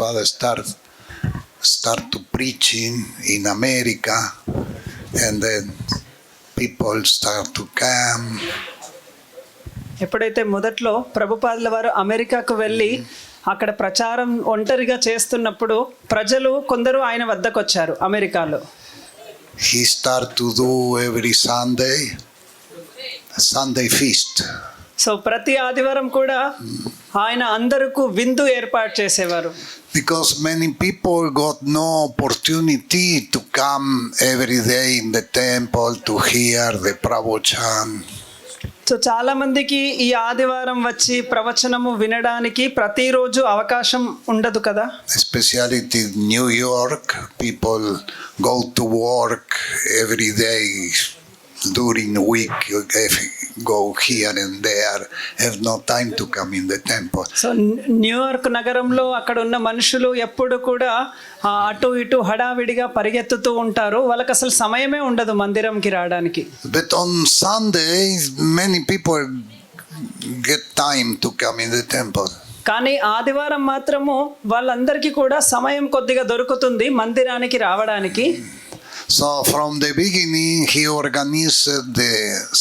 Prabhupada start to preaching in America, and then people start to come. ఎప్పుడైతే మొదట్లో ప్రభుపాదుల వారు అమెరికాకు వెళ్ళి అక్కడ ప్రచారం ఒంటరిగా చేస్తున్నప్పుడు ప్రజలు కొందరు ఆయన వద్దకు వచ్చారు అమెరికాలో. He start to do every Sunday feast. So ప్రతి ఆదివారం కూడా ఆయన అందరకు విందు ఏర్పాటు చేసేవారు. Because many people got no opportunity to come every day in the temple to hear the pravachan. So చాలా మందికి ఈ ఆదివారం వచ్చి ప్రవచనము వినడానికి ప్రతిరోజు అవకాశం ఉండదు కదా. Especially in New York, people go to work every day during the week. Go here and there, have no time to come in the temple. So New York నగరంలో అక్కడ ఉన్న మనుషులు ఎప్పుడు కూడా అటు ఇటు హడావిడిగా పరిగెత్తుతూ ఉంటారు. వాళ్ళకి అసలు సమయమే ఉండదు మందిరంకి రావడానికి. But on Sundays, many people get time to come in the temple. కానీ ఆదివారం మాత్రము వాళ్ళందరికీ కూడా సమయం కొద్దిగా దొరుకుతుంది మందిరానికి రావడానికి. So from the beginning, he organized the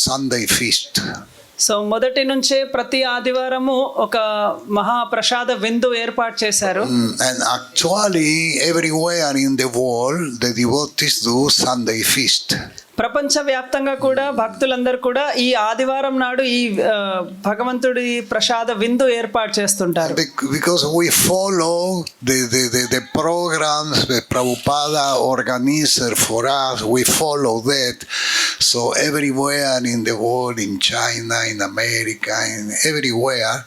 Sunday feast. So మొదటి నుంచే ప్రతి ఆదివారము ఒక మహాప్రసాద విందు ఏర్పాటు చేశారు. And actually, everywhere in the world, the devotees do Sunday feast. ప్రపంచవ్యాప్తంగా కూడా భక్తులందరూ కూడా ఈ ఆదివారం నాడు ఈ భగవంతుడి ప్రసాద విందు ఏర్పాటు చేస్తుంటారు. Because we follow the programs that Prabhupada organized for us, we follow that. So everywhere in the world, in China, in America, in everywhere,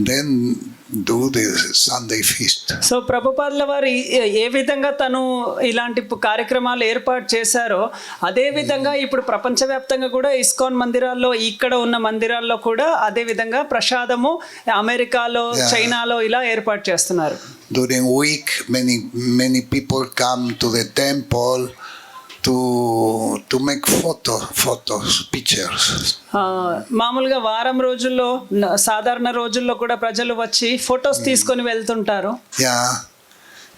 then do the Sunday feast. So ప్రభుపాదుల వారు ఏ విధంగా తను ఇలాంటి కార్యక్రమాలు ఏర్పాటు చేశారో అదే విధంగా ఇప్పుడు ప్రపంచవ్యాప్తంగా కూడా ఇస్కాన్ మందిరాల్లో ఇక్కడ ఉన్న మందిరాల్లో కూడా అదే విధంగా ప్రసాదము అమెరికాలో చైనాలో ఇలా ఏర్పాటు చేస్తున్నారు. During week, many people come to the temple to make photos, pictures. మామూలుగా వారం రోజుల్లో సాధారణ రోజుల్లో కూడా ప్రజలు వచ్చి ఫొటోస్ తీసుకొని వెళ్తుంటారు. Yeah,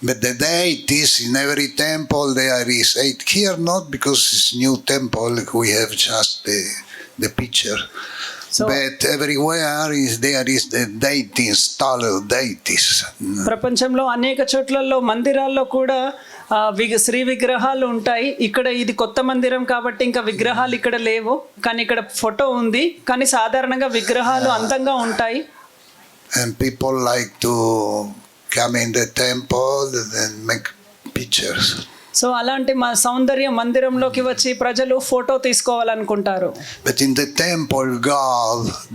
but the deities in every temple there is eight. Here not, because it's new temple, we have just the picture. So, but everywhere there is the deities, taller deities. ప్రపంచంలో అనేక చోట్లలో మందిరాల్లో కూడా శ్రీ విగ్రహాలు ఉంటాయి. ఇక్కడ ఇది కొత్త మందిరం కాబట్టి ఇంకా విగ్రహాలు ఇక్కడ లేవు, కానీ ఇక్కడ ఫోటో ఉంది. కానీ సాధారణంగా విగ్రహాలు అందంగా ఉంటాయి. And people like to come in the temple and make pictures. So అలాంటి సౌందర్య మందిరంలోకి వచ్చి ప్రజలు photo తీసుకోవాలనుకుంటారు. But in the temple,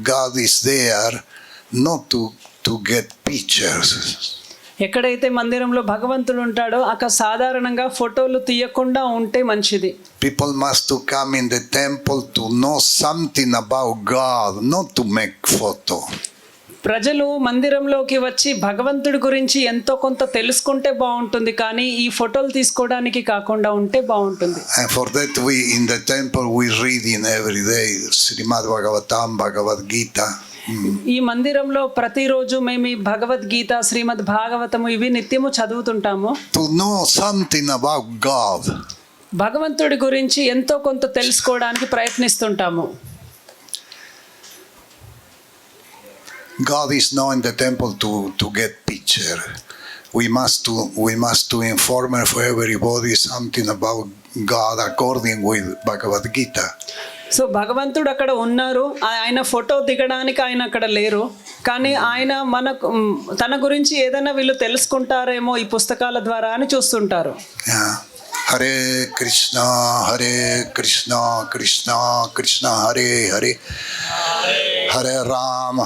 God is there not to get pictures. ఎక్కడైతే మందిరంలో భగవంతుడు ఉంటాడో అక్కడ సాధారణంగా ఫోటోలు తీయకుండా ఉంటే మంచిది. People must to come in the temple to know something about God, not to make photo. ప్రజలు మందిరంలోకి వచ్చి భగవంతుడి గురించి ఎంతో కొంత తెలుసుకుంటే బాగుంటుంది, కానీ ఈ ఫోటోలు తీసుకోవడానికి కాకుండా ఉంటే బాగుంటుంది. And for that we in the temple we read in every day Srimad Bhagavatam, Bhagavad Gita. ఈ మందిరంలో ప్రతిరోజు మేము భగవద్గీత, శ్రీమద్ భాగవతము ఇవి నిత్యము చదువుతుంటాము. To know something about God. భగవంతుడి గురించి ఎంతో కొంత తెలుసుకోవడానికి ప్రయత్నిస్తుంటాము. God is not in the temple to get picture. We must to inform for everybody something about God according with Bhagavad Gita. So భగవంతుడు అక్కడ ఉన్నారు, ఆయన ఫోటో దిగడానికి ఆయన అక్కడ లేరు, కానీ ఆయన తన గురించి ఏదైనా వీళ్ళు తెలుసుకుంటారేమో ఈ పుస్తకాల ద్వారా అని చూస్తుంటారు. Hare Krishna Hare Krishna Krishna Krishna Hare Hare Hare Rama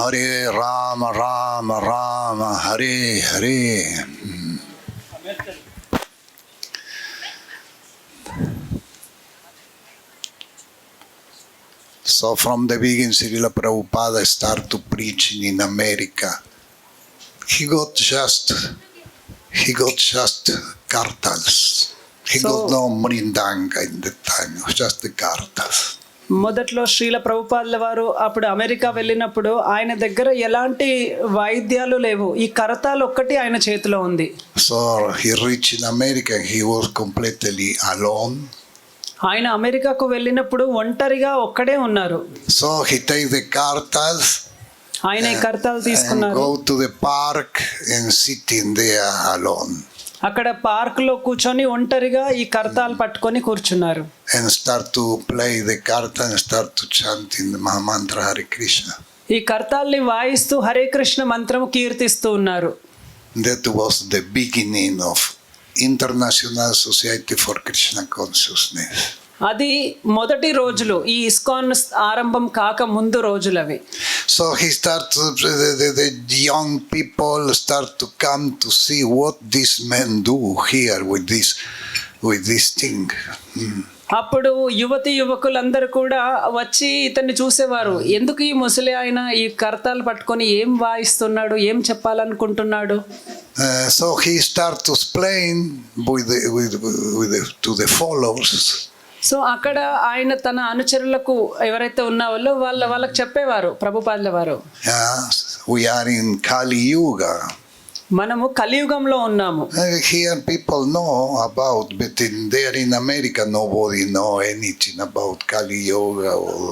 Rama Rama Hare Hare. So from the beginning, Srila Prabhupada started to preaching in America. He got just kartals. He got no mrindanga in the time. It was just the kartals. మొదట్లో శ్రీల ప్రభుపాదుల వారు అప్పుడు అమెరికా వెళ్ళినప్పుడు ఆయన దగ్గర ఎలాంటి వాయిద్యాలు లేవు, ఈ కరతాలు ఒక్కటి ఆయన చేతిలో ఉంది. So he reached in America, he was completely alone. ఆయన అమెరికాకు వెళ్ళినప్పుడు ఒంటరిగా ఒక్కడే ఉన్నారు. So he takes the kartals ఆయన ఈ కరతాలు and తీసుకున్నారు, go to the park and sitting there alone. అక్కడ పార్క్ లో కూర్చొని ఒంటరిగా ఈ కరతాలు పట్టుకొని కూర్చున్నారు. And start to play the karta and start to chanting the Mahamantra Hare Krishna. ఈ కరతాల్ని వాయిస్తూ హరే కృష్ణ మంత్రము కీర్తిస్తూ ఉన్నారు. That was the beginning of International Society for Krishna Consciousness. అది మొదటి రోజులు, ఈ ఇస్కాన్ ఆరంభం కాక ముందు రోజులు అవి. So he starts, the young people start to come to see what these men do here with this thing. అప్పుడు యువతి యువకులందరూ కూడా వచ్చి ఇతన్ని చూసేవారు. ఎందుకు ఈ ముసలి ఆయన ఈ కరతాలు పట్టుకొని ఏం వాయిస్తున్నాడు, ఏం చెప్పాలనుకుంటున్నాడు? So he starts to explain to the followers. So అక్కడ ఆయన తన అనుచరులకు ఎవరైతే ఉన్నారో వాళ్ళకి చెప్పేవారు ప్రభుపాదుల వారు, We are in Kali Yuga. మనము కలియుగంలో ఉన్నాము. Here people know about, but there in America nobody know anything about Kali Yuga or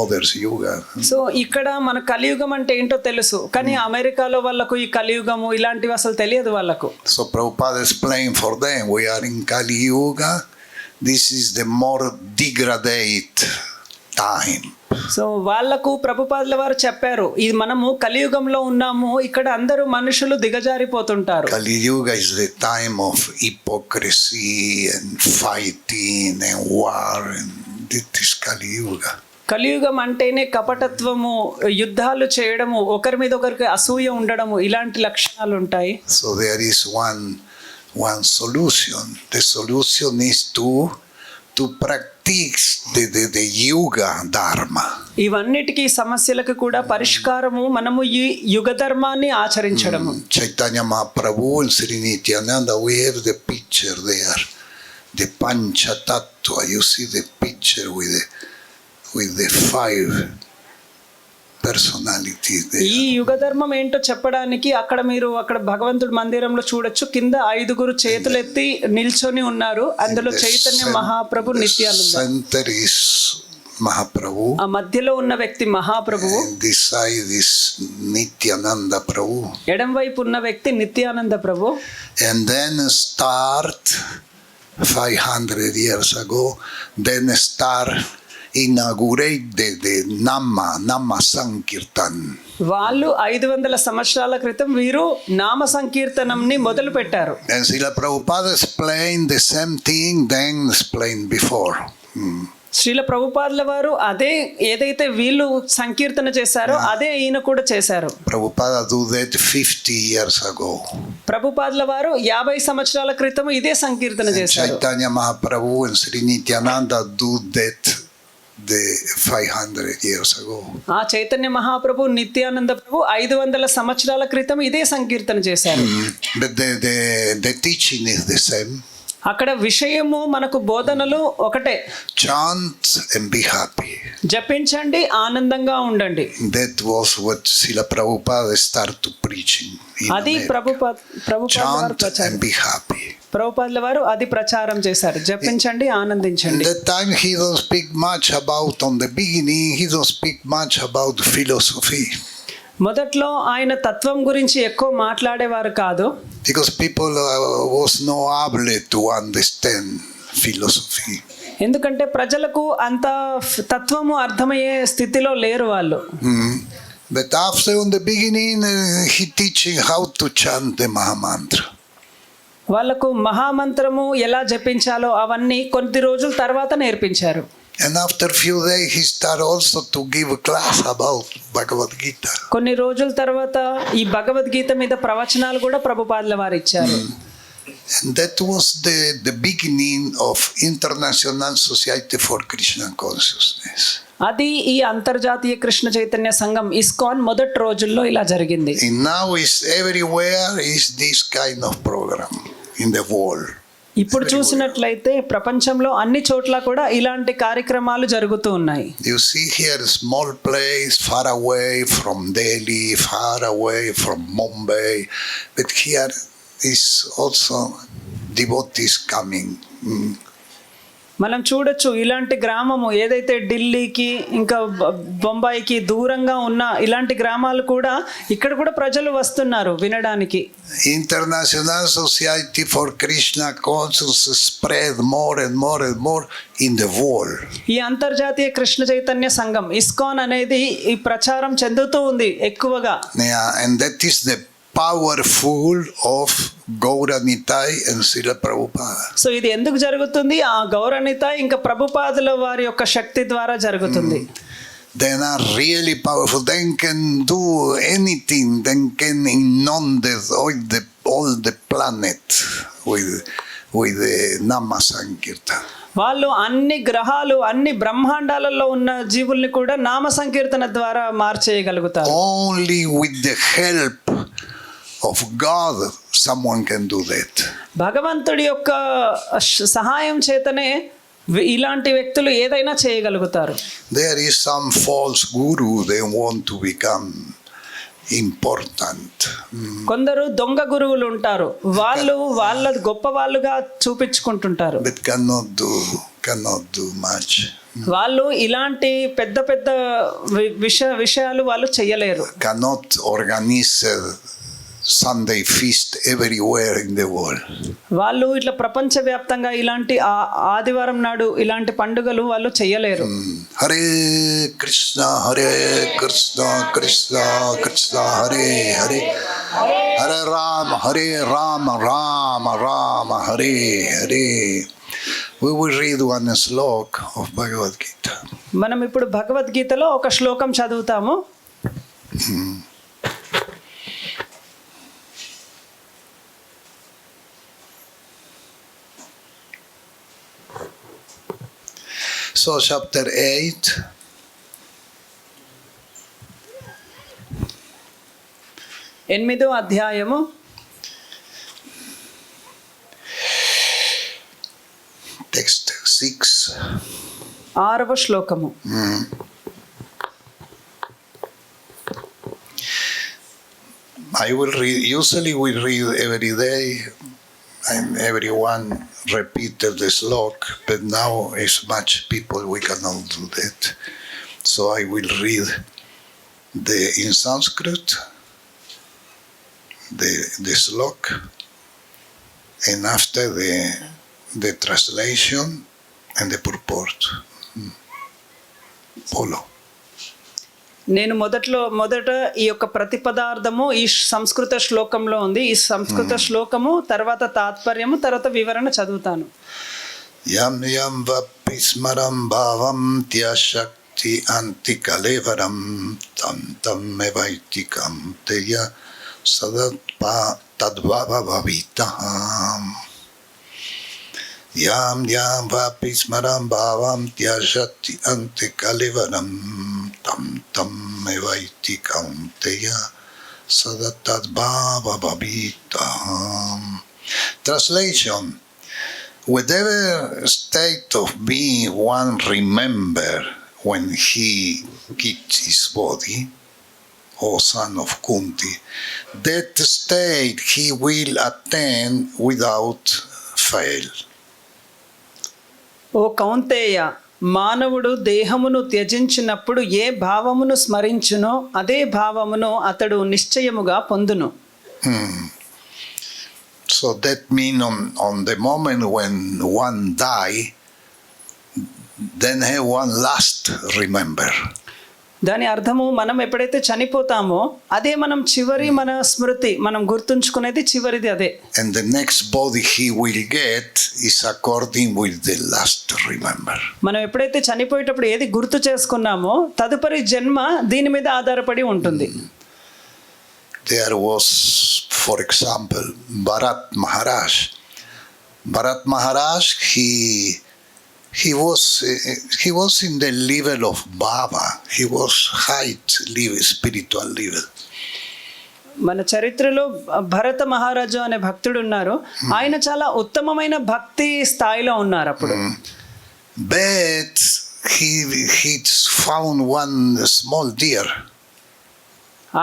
others Yuga. So ఇక్కడ మన కలియుగం అంటే ఏంటో తెలుసు, కానీ అమెరికాలో వాళ్ళకు ఈ కలియుగము ఇలాంటివి అసలు తెలియదు వాళ్ళకు. So Prabhupada explained for them, we are in Kali Yuga. This is the more degraded time. So వాళ్లకు ప్రభుపాదుల వారు చెప్పారు, ఇది మనము కలియుగంలో ఉన్నాము, ఇక్కడ అందరూ మనుషులు దిగజారిపోతుంటారు. Kali Yuga is the time of hypocrisy and fighting and war, and this is Kali Yuga. కలియుగం అంటేనే కపటత్వము, యుద్ధాలు చేయడము, ఒకరి మీద ఒకరికి అసూయ ఉండడము, ఇలాంటి లక్షణాలు ఉంటాయి. So there is one solution. The solution is to practice the Yuga Dharma. ఇవన్నిటికీ సమస్యలకు కూడా పరిష్కారము మనము ఈ యుగ ధర్మాన్ని ఆచరించడము. Chaitanya Mahaprabhu and Sri Nityananda, we have the picture there. The Pancha Tattva. You see the picture with the 5 personalities there. ఈ యుగ ధర్మం ఏంటో చెప్పడానికి అక్కడ భగవంతుడి మందిరంలో చూడొచ్చు, కింద 5 చేతులెత్తి నిల్చొని ఉన్నారు. అందులో Chaitanya Mahaprabhu, Nityananda. Center is Mahaprabhu. ఆ మధ్యలో ఉన్న వ్యక్తి మహాప్రభువు, And this side is Nityananda Prabhu. ఎడం వైపు ఉన్న వ్యక్తి నిత్యానంద ప్రభు. And then start 500 years ago, then inaugurate the Nama Sankirtan. వాళ్ళు 500 సంవత్సరాల క్రితం వీరు నామ సంకీర్తనంని మొదలు పెట్టారు. And Srila Prabhupada explained the same thing then explained before. Srila ప్రభుపాదుల వారు అదే ఏదైతే వీళ్ళు సంకీర్తన చేశారో అదే ఈయన కూడా చేశారు. Prabhupada do that 50 years ago. ప్రభుపాదుల వారు 50 సంవత్సరాల క్రితం ఇదే సంకీర్తన చేశారు. Chaitanya Mahaprabhu and Sri Nityananda do that the 500 years ago. ఆ చైతన్య మహాప్రభు, నిత్యానంద ప్రభు 500 సంవత్సరాల క్రితం ఇదే సంకీర్తన చేశారు. But the teaching is the same. అక్కడ విషయము మనకు బోధనలు ఒకటే. Chant and be happy. జపించండి, ఆనందంగా ఉండండి. That was what Srila Prabhupada started preaching. అది Chant and be happy. ప్రభుపాదుల వారు అది ప్రచారం చేశారు, జపించండి, ఆనందించండి. That time he don't speak much about, on the beginning he don't speak much about philosophy. మొదట్లో ఆయన తత్వం గురించి ఎక్కువ మాట్లాడేవారు కాదు. Because people was not able to understand philosophy. ఎందుకంటే ప్రజలకు అంత తత్వము అర్థమయ్యే స్థితిలో లేరు వాళ్ళు. But after, on the beginning, he teaching how to chant the Mahamantra. వాళ్ళకు మహామంత్రము ఎలా జపించాలో అవన్నీ కొద్ది రోజుల తర్వాత నేర్పించారు. And after few days he start also to give a class about Bhagavad Gita. కొన్ని రోజుల తర్వాత ఈ భగవద్గీత మీద ప్రవచనాలు కూడా ప్రభుపాదుల వారు ఇచ్చారు. And that was the beginning of International Society for Krishna Consciousness. అది ఈ అంతర్జాతీయ కృష్ణ చైతన్య సంఘం ఇస్కాన్ మొదటి రోజుల్లో ఇలా జరిగింది. And now is everywhere is this kind of program in the world. ఇప్పుడు చూసినట్లయితే ప్రపంచంలో అన్ని చోట్ల కూడా ఇలాంటి కార్యక్రమాలు జరుగుతూ ఉన్నాయి. You see here a small place far away from Delhi, far away from Mumbai, but here is also devotees coming. మనం చూడొచ్చు ఇలాంటి గ్రామము ఏదైతే ఢిల్లీకి ఇంకా బొంబాయికి దూరంగా ఉన్న ఇలాంటి గ్రామాలు కూడా ఇక్కడ కూడా ప్రజలు వస్తున్నారు వినడానికి. International Society for Krishna Consciousness spread more and more and more in the world. ఈ అంతర్జాతీయ కృష్ణ చైతన్య సంఘం ఇస్కాన్ అనేది ఈ ప్రచారం చెందుతూ ఉంది ఎక్కువగా. Yeah, and that is the powerful of Gauranitai and Srila Prabhupada. So ఇది ఎందుకు జరుగుతుంది? ఆ గౌరనిత ఇంకా ప్రభుపాదుల వారి యొక్క శక్తి ద్వారా జరుగుతుంది. They are really powerful. They can do anything. They can inundate all the planet with the Nama Sankirtan. వాళ్ళు అన్ని గ్రహాలు అన్ని బ్రహ్మాండాలలో ఉన్న జీవుల్ని కూడా నామ సంకీర్తన ద్వారా మార్చేయగలుగుతారు. Only with the help of God someone can do that. భగవంతుడి యొక్క సహాయం చేతనే ఇలాంటి వ్యక్తులు ఏదైనా చేయగలుగుతారు. There is some false guru, they want to become important. కొందరు దొంగ గురువులు ఉంటారు, వాళ్ళు వాళ్ళ గొప్ప వాళ్ళుగా చూపించుకుంటుంటారు. But cannot do much. వాళ్ళు ఇలాంటి పెద్ద పెద్ద విషయాలు వాళ్ళు చేయలేరు. Cannot organize Sunday feast everywhere in the world. వాళ్ళు ఇట్లా ప్రపంచవ్యాప్తంగా ఇలాంటి ఆదివారం నాడు ఇలాంటి పండుగలు వాళ్ళు చేయలేరు. Hare Krishna Krishna Krishna Hare Hare Hare Rama Rama Rama Hare Hare. We will read one slok of Bhagavad Gita. మనం ఇప్పుడు భగవద్గీతలో ఒక శ్లోకం చదువుతాము. So chapter 8. ఎనిమిదో అధ్యాయము Text 6. ఆరవ శ్లోకము. I will read. Usually we read every day, and everyone repeated the slok, but now is much people we cannot do that. So I will read in Sanskrit the slok, and after the translation and the purport. Follow. నేను మొదట ఈ యొక్క ప్రతిపదార్థము ఈ సంస్కృత శ్లోకంలో ఉంది. ఈ సంస్కృత శ్లోకము తర్వాత తాత్పర్యము తర్వాత వివరణ చదువుతాను. యం యం వపి స్మరం భావం త్యశక్తి అంతి కలేవరం తం తం వైతికం తయ సదత్పా తద్భవ భవితః. Yam yam vapi smaram bhavam tyashati ante kalivaram tam tam evaiti kaunteya sadatad bhava bhavitam. Translation: whatever state of being one remember when he quits his body, O son of Kunti, that state he will attain without fail. ఓ కౌంతేయ, మానవుడు దేహమును త్యజించినప్పుడు ఏ భావమును స్మరించునో అదే భావమును అతడు నిశ్చయముగా పొందును. So that means on the moment when one die, then one last remember. దాని అర్థము మనం ఎప్పుడైతే చనిపోతామో అదే మనం చివరి మన స్మృతి, మనం గుర్తుంచుకునేది చివరిది అదే. And the next body he will get is according with the last remember. మనం ఎప్పుడైతే చనిపోయేటప్పుడు ఏది గుర్తు చేసుకున్నామో తదుపరి జన్మ దీని మీద ఆధారపడి ఉంటుంది. There was, for example, Bharat Maharaj. Bharat Maharaj, he was in the level of Baba. He was high level, spiritual level. మన చరిత్రలో భరత మహారాజు అనే భక్తుడు ఉన్నారు. ఆయన చాలా ఉత్తమమైన భక్తి స్థాయిలో ఉన్నారు అప్పుడు. But he found one small deer.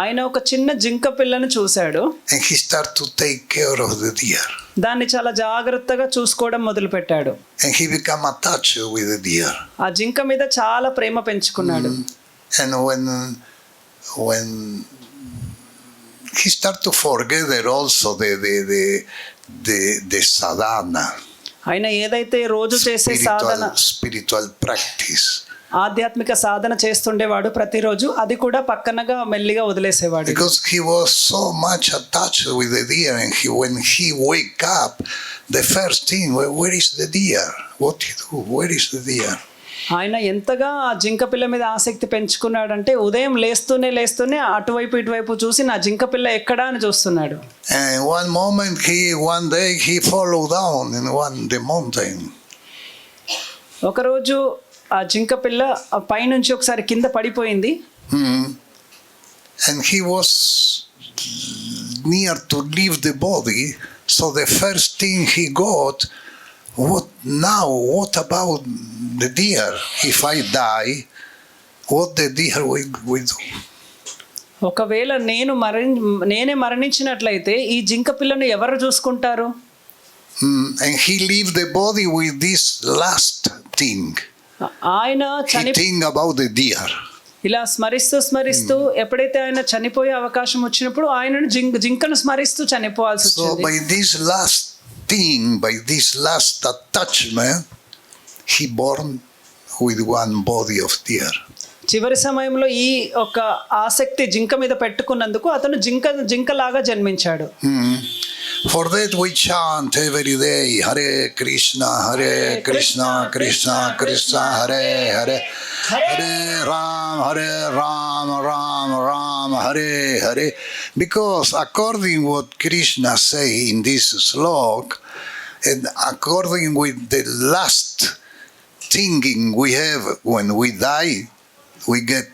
ఆయన ఒక చిన్న జింక పిల్లను చూశాడు. And he started to take care of the deer. దాన్ని చాలా జాగ్రత్తగా చూసుకోవడం మొదలుపెట్టాడు. And he became attached with the deer. ఆ జింక మీద చాలా ప్రేమ పెంచుకున్నాడు. And when he started to forget that also the sadhana, ఆయన ఏదైతే రోజు చేసే సాధన, spiritual practice. ఆధ్యాత్మిక సాధన చేస్తుండేవాడు ప్రతిరోజు, అది కూడా పక్కనగా మెల్లిగా వదిలేసేవాడు. Because he was so much attached with the deer, and when he wake up, the first thing, where is the deer? What he do? Where is the deer? ఆయన ఎంతగా ఆ జింక పిల్ల మీద ఆసక్తి పెంచుకున్నాడంటే ఉదయం లేస్తూనే అటువైపు ఇటువైపు చూసి నా జింక పిల్ల ఎక్కడా అని చూస్తున్నాడు. And one day he followed down in the mountain. ఒకరోజు ఆ జింక పిల్ల పైనుంచి ఒకసారి కింద పడిపోయింది. And he was near to leave the body, so the first thing he got, what about the deer? If I die, what the deer will do? ఒకవేళ నేనే మరణించినట్లయితే ఈ జింక పిల్లను ఎవరు చూసుకుంటారు? And he leave the body with this last thing. ఆయన think about the deer. ఇలా స్మరిస్తూ ఎప్పుడైతే ఆయన చనిపోయే అవకాశం వచ్చినప్పుడు ఆయనను జింకను స్మరిస్తూ చనిపోవాల్సి వచ్చింది. So by this last thing, by this last attachment, he born with one body of deer. చివరి సమయంలో ఈ ఒక ఆసక్తి జింక మీద పెట్టుకున్నందుకు అతను జింకలాగా జన్మించాడు. For that we chant every day, Hare Krishna, Krishna Krishna, Hare Hare, Hare Ram, Ram Ram, Hare Hare. Because according what Krishna say in this slok, and according with the last thinking we have when we die, we get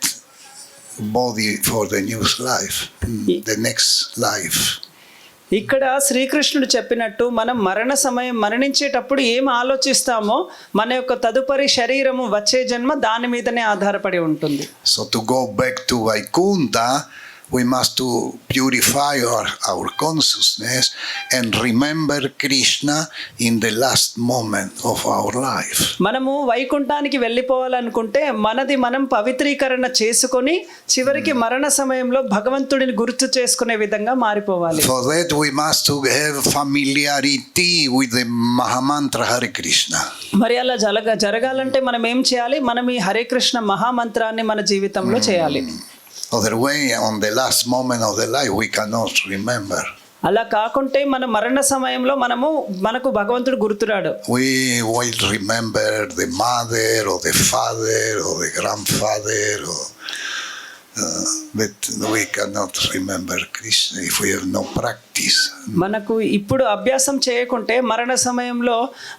body for the new life, the next life. ఇక్కడ శ్రీకృష్ణుడు చెప్పినట్టు మనం మరణించేటప్పుడు ఏం ఆలోచిస్తామో మన యొక్క తదుపరి శరీరము వచ్చే జన్మ దాని మీదనే ఆధారపడి ఉంటుంది. So to go back to Vaikuntha, we must to purify our consciousness and remember Krishna in the last moment of our life. మనము వైకుంఠానికి వెళ్ళిపోవాలనుకుంటే మనం పవిత్రీకరణ చేసుకొని చివరికి మరణ సమయంలో భగవంతుడిని గుర్తు చేసుకునే విధంగా మారిపోవాలి. For that we must to have familiarity with the Mahamantra Hare Krishna. మరి అలా జరగాలంటే మనం ఏం చేయాలి? మనం ఈ హరే కృష్ణ మహామంత్రాన్ని మన జీవితంలో చేయాలి. Other way, on the last moment of the life, we cannot remember. అలా కాకుంటే మన మరణ సమయంలో మనకు భగవంతుడు గుర్తురాడు. We will remember the mother or the father or the grandfather, but we cannot remember Krishna if we have no practice. మనకు ఇప్పుడు అభ్యాసం చేయకుంటే మరణ సమయంలో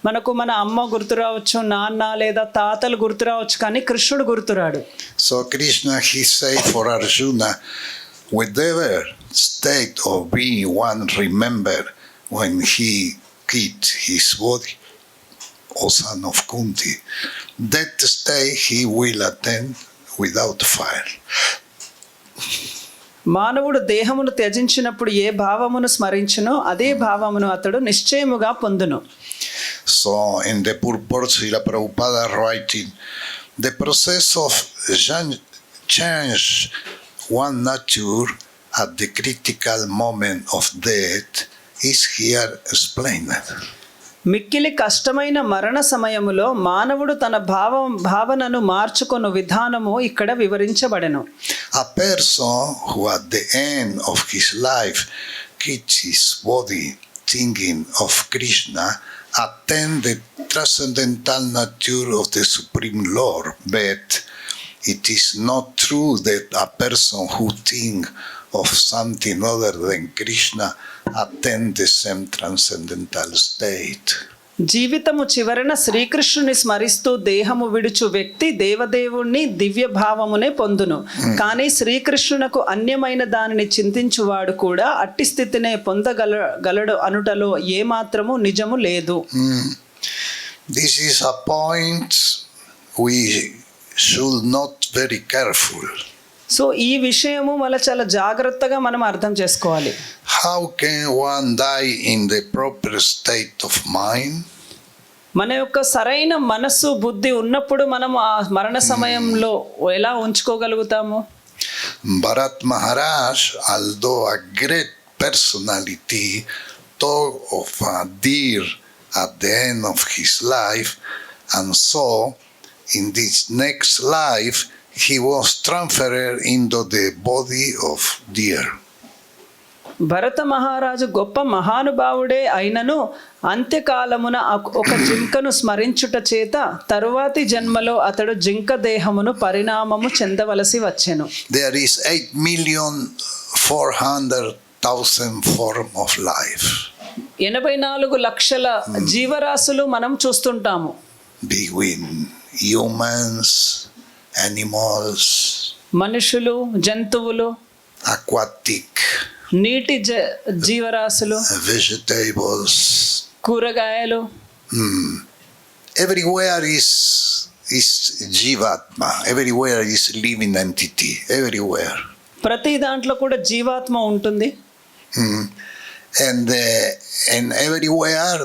మనకు మన అమ్మ గుర్తురావచ్చు, నాన్న లేదా తాతలు గుర్తురావచ్చు, కానీ కృష్ణుడు గుర్తురాడు. So Krishna, he say for Arjuna, whatever state of being one remember when he quit his body, O son of Kunti, that state he will attain without fire. మానవుడు దేహమును త్యజించినప్పుడు ఏ భావమును స్మరించునో అదే భావమును అతడు నిశ్చయముగా పొందును. So in the purport, Srila Prabhupada writing, the process of change one nature at the critical moment of death is here explained. మిక్కిలి కష్టమైన మరణ సమయములో మానవుడు తన భావనను మార్చుకొను విధానము ఇక్కడ వివరించబడెను. A person who at the end of his life keeps his body thinking of Krishna attain the transcendental nature of the Supreme Lord, but it is not true that a person who thinks of something other than Krishna attain the same transcendental state. జీవితము చివరన శ్రీకృష్ణుని స్మరిస్తూ దేహము విడుచు వ్యక్తి దేవదేవుణ్ణి దివ్య భావమునే పొందును. కానీ శ్రీకృష్ణునకు అన్యమైన దానిని చింతించువాడు కూడా అట్టి స్థితినే పొందగలడు అనుటలో ఏమాత్రము నిజము లేదు. This is a point we should not very careful. So ఈ విషయము మళ్ళీ చాలా జాగ్రత్తగా మనం అర్థం చేసుకోవాలి. How can one die in the proper state of mind? మన యొక్క సరైన మనస్సు బుద్ధి ఉన్నప్పుడు మనం ఆ మరణ సమయంలో ఎలా ఉంచుకోగలుగుతాము? Bharat Maharaj, although a great personality, thought of a deer at the end of his life, and so in this next life he was transferred into the body of deer. భరత మహారాజు గొప్ప మహానుభావుడే అయినను అంత్యకాలమున ఒక జింకను స్మరించుట చేత తరువాతి జన్మలో అతడు జింక దేహమును పరిణామము చెందవలసి వచ్చెను. There is 8,400,000 form of life. 84 లక్షల జీవరాశులు మనం చూస్తుంటాము. Between humans, animals, మనుషులు, జంతువులు, aquatic, నీటి జీవరాశులు, vegetables. కూరగాయలు. Everywhere is Jivatma. Everywhere is living entity. Everywhere. ప్రతి దాంట్లో కూడా జీవాత్మ ఉంటుంది. And everywhere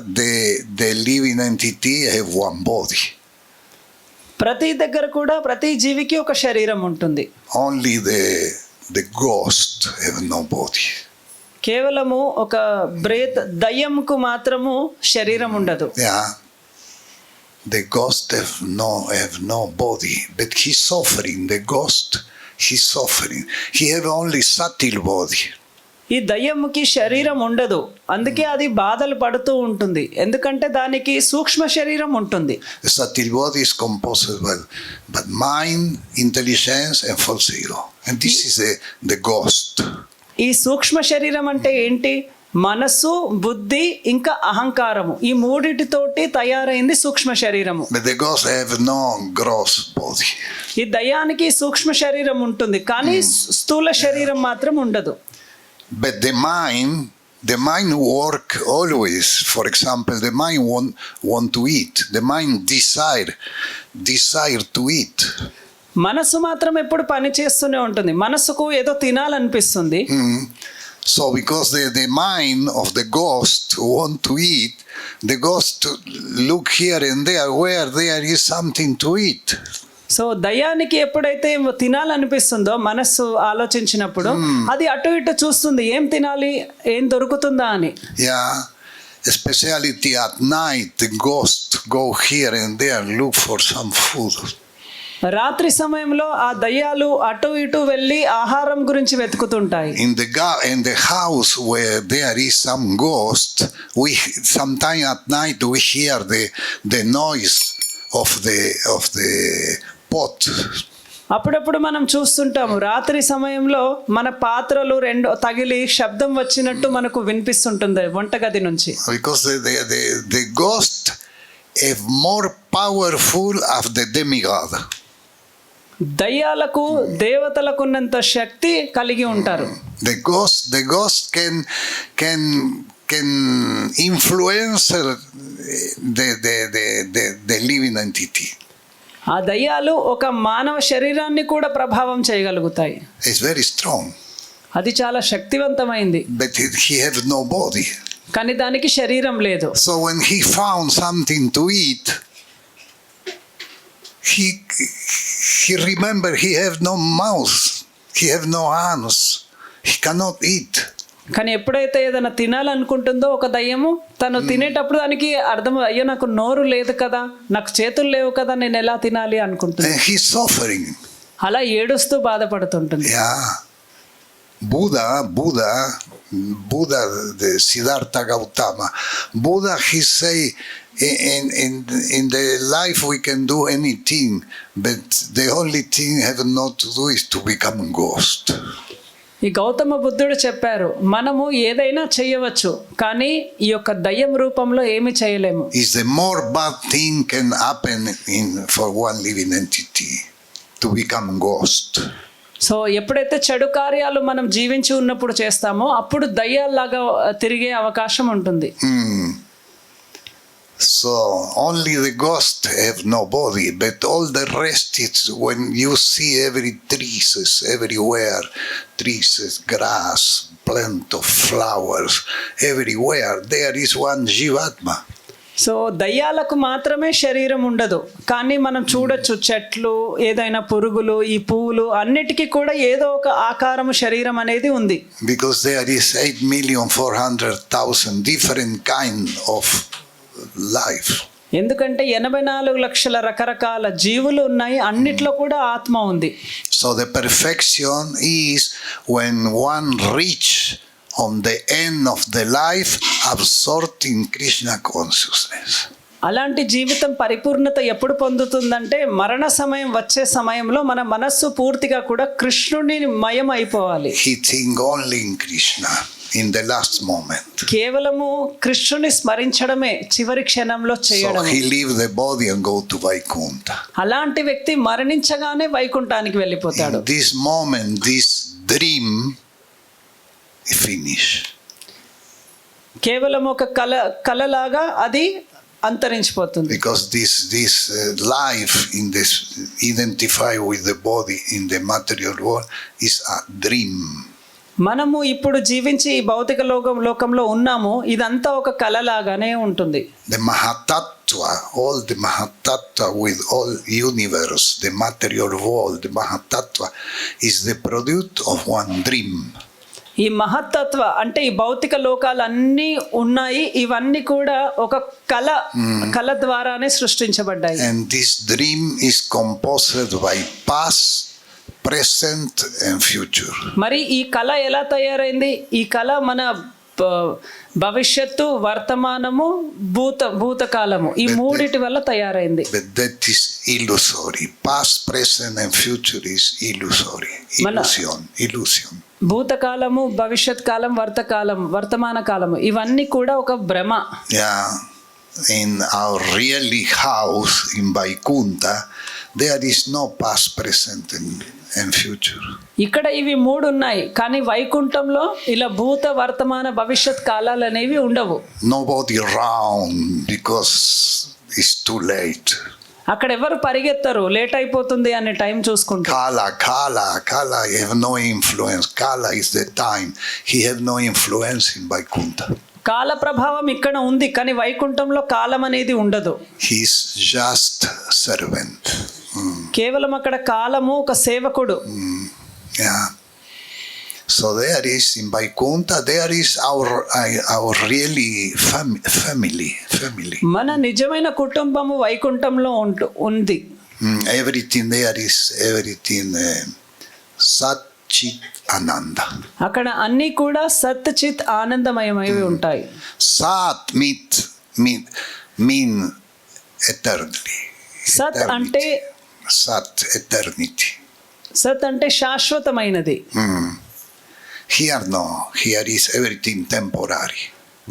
the living entity have one body. ప్రతి దగ్గర కూడా ప్రతి జీవికి ఒక శరీరం ఉంటుంది. Only the ghost have no body. కేవలము ఒక దయ్యంకు మాత్రము శరీరం ఉండదు. Yeah. The ghost have no body, but he's suffering. The ghost, he's suffering. He have only subtle body. ఈ దయ్యంకి శరీరం ఉండదు, అందుకే అది బాధలు పడుతూ ఉంటుంది, ఎందుకంటే దానికి సూక్ష్మ శరీరం ఉంటుంది. The subtle body is composed by mind, intelligence, and false ego. And this is the ghost. ఈ సూక్ష్మ శరీరం అంటే ఏంటి? మనస్సు, బుద్ధి, ఇంకా అహంకారము, ఈ మూడిటితోటి తయారైంది సూక్ష్మ శరీరము. But the ghost have no gross body. ఈ దయ్యానికి సూక్ష్మ శరీరం ఉంటుంది, కానీ స్థూల శరీరం మాత్రం ఉండదు. But the mind work always. For example, the mind want to eat. The mind desire to eat. మనస్సు మాత్రం ఎప్పుడు పని చేస్తూనే ఉంటుంది. మనస్సుకు ఏదో తినాలనిపిస్తుంది. So because the mind of the ghost want to eat, the ghost look here and there where there is something to eat. So దయ్యానికి ఎప్పుడైతే తినాలనిపిస్తుందో మనస్సు ఆలోచించినప్పుడు అది అటు ఇటు చూస్తుంది, ఏం తినాలి, ఏం దొరుకుతుందా అని. Yeah, especially at night, the ghost go here and there look for some food. రాత్రి సమయంలో ఆ దయ్యాలు అటు ఇటు వెళ్ళి ఆహారం గురించి వెతుకుతుంటాయి. In the house where there is some ghost, we sometime at night we hear the noise of the pot. అప్పుడప్పుడు మనం చూస్తుంటాము, రాత్రి సమయంలో మన పాత్రలు రెండు తగిలి శబ్దం వచ్చినట్టు మనకు వినిపిస్తుంటుంది వంటగది నుంచి. Because the ghost is more powerful of the demigod. దయ్యాలకు దేవతలకు ఉన్నంత శక్తి కలిగి ఉంటారు. The ghost can influence the living entity. ఆ దయ్యాలు ఒక మానవ శరీరాన్ని కూడా ప్రభావం చేయగలుగుతాయి. It's very strong. అది చాలా శక్తివంతమైంది. But he has no body. కానీ దానికి శరీరం లేదు. So when he found something to eat, he remember he have no mouth, he have no hands, he cannot eat. కానీ ఎప్పుడైతే ఏదైనా తినాలనుకుంటుందో ఒక దయ్యము, తను తినేటప్పుడు దానికి అర్థం, అయ్యో నాకు నోరు లేదు కదా, నాకు చేతులు లేవు కదా, నేను ఎలా తినాలి అనుకుంటుంది. And he's suffering. అలా ఏడుస్తూ బాధపడుతుంటుంది. Yeah. Buddha, the Siddhartha Gautama, Buddha, he say, in the life we can do anything, but the only thing have not to do is to become ghost. ఈ గౌతమ బుద్ధుడు చెప్పారు, మనము ఏదైనా చేయవచ్చు, కానీ ఈ యొక్క దయ్యం రూపంలో ఏమి చేయలేము. Is the more bad thing can happen for one living entity to become ghost. So ఎప్పుడైతే చెడు కార్యాలు మనం జీవించి ఉన్నప్పుడు చేస్తామో అప్పుడు దయ్యాల్లాగా తిరిగే అవకాశం ఉంటుంది. So only the ghost have no body, but all the rest it's when you see every trees everywhere, trees, grass, plant of flowers, everywhere there is one Jivatma. So దయ్యాలకు మాత్రమే శరీరం ఉండదు, కానీ మనం చూడొచ్చు చెట్లు, ఏదైనా పురుగులు, ఈ పువ్వులు అన్నిటికీ కూడా ఏదో ఒక ఆకారము శరీరం అనేది ఉంది. Because there is 8,400,000 different kind of life. ఎందుకంటే 84 లక్షల రకరకాల జీవులు ఉన్నాయి, అన్నిట్లో కూడా ఆత్మ ఉంది. So the perfection is when one reach on the end of the life absorbed in Krishna consciousness. అలాంటి జీవితం పరిపూర్ణత ఎప్పుడు పొందుతుందంటే మరణ సమయం వచ్చే సమయంలో మన మనస్సు పూర్తిగా కూడా కృష్ణుని మయం అయిపోవాలి. He think only in Krishna in the last moment. కేవలము కృష్ణుని స్మరించడమే చివరి క్షణంలో So చేయడం. he leave the body and go to Vaikuntha. అలాంటి వ్యక్తి మరణించగానే వైకుంఠానికి వెళ్ళిపోతాడు. In this moment, this dream finish. కేవలం ఒక కలలాగా అది అంతరించిపోతుంది. Because this life in this identify with the body in the material world is a dream. మనము ఇప్పుడు జీవించి ఈ భౌతిక లోకంలో ఉన్నాము, ఇదంతా ఒక కలలాగానే ఉంటుంది. The Mahatattva, all the Mahatattva with all universe, the material world, the Mahatattva is the product of one dream. ఈ మహత్తత్వ అంటే ఈ భౌతిక లోకాలన్నీ ఉన్నాయి, ఇవన్నీ కూడా ఒక కళ ద్వారానే సృష్టించబడ్డాయి. And this dream is composed by past, present and future. మరి ఈ కళ ఎలా తయారైంది? ఈ కళ మన భవిష్యత్తు, వర్తమానము, భూతకాలము, ఈ మూడిటి వల్ల తయారైంది. But that is illusory. Past, present and future is illusory. Illusion. భూతకాలము, భవిష్యత్ కాలం, వర్తమాన కాలము, ఇవన్నీ కూడా ఒక భ్రమ. Yeah. In our really house in Vaikuntha, there is no past, present and future. ఇక్కడ ఇవి మూడు ఉన్నాయి, కానీ వైకుంఠంలో ఇలా భూత, వర్తమాన, భవిష్యత్ కాలాలు అనేవి ఉండవు. Nobody around because it's too late. అక్కడ ఎవరు పరిగెత్తరు, లేట్ అయిపోతుంది అనే టైం చూసుకుంటారు. Kala have no influence. Kala is the time. He have no influence in Vaikuntha. కాల ప్రభావం ఇక్కడ ఉంది, కానీ వైకుంఠంలో కాలం అనేది ఉండదు. He is just servant. కేవలం అక్కడ కాలము ఒక సేవకుడు. Yeah. So there is in Vaikuntha, there is our really family. మన నిజమైన కుటుంబము వైకుంఠంలో ఉంది. Everything there is Sat Chit Ananda. అక్కడ అన్ని కూడా సత్ చిత్ ఆనందమయమై ఉంటాయి. Sat mean eternally. సత్ అంటే Sat eternity. సత్ అంటే శాశ్వతమైనది. Here is everything temporary.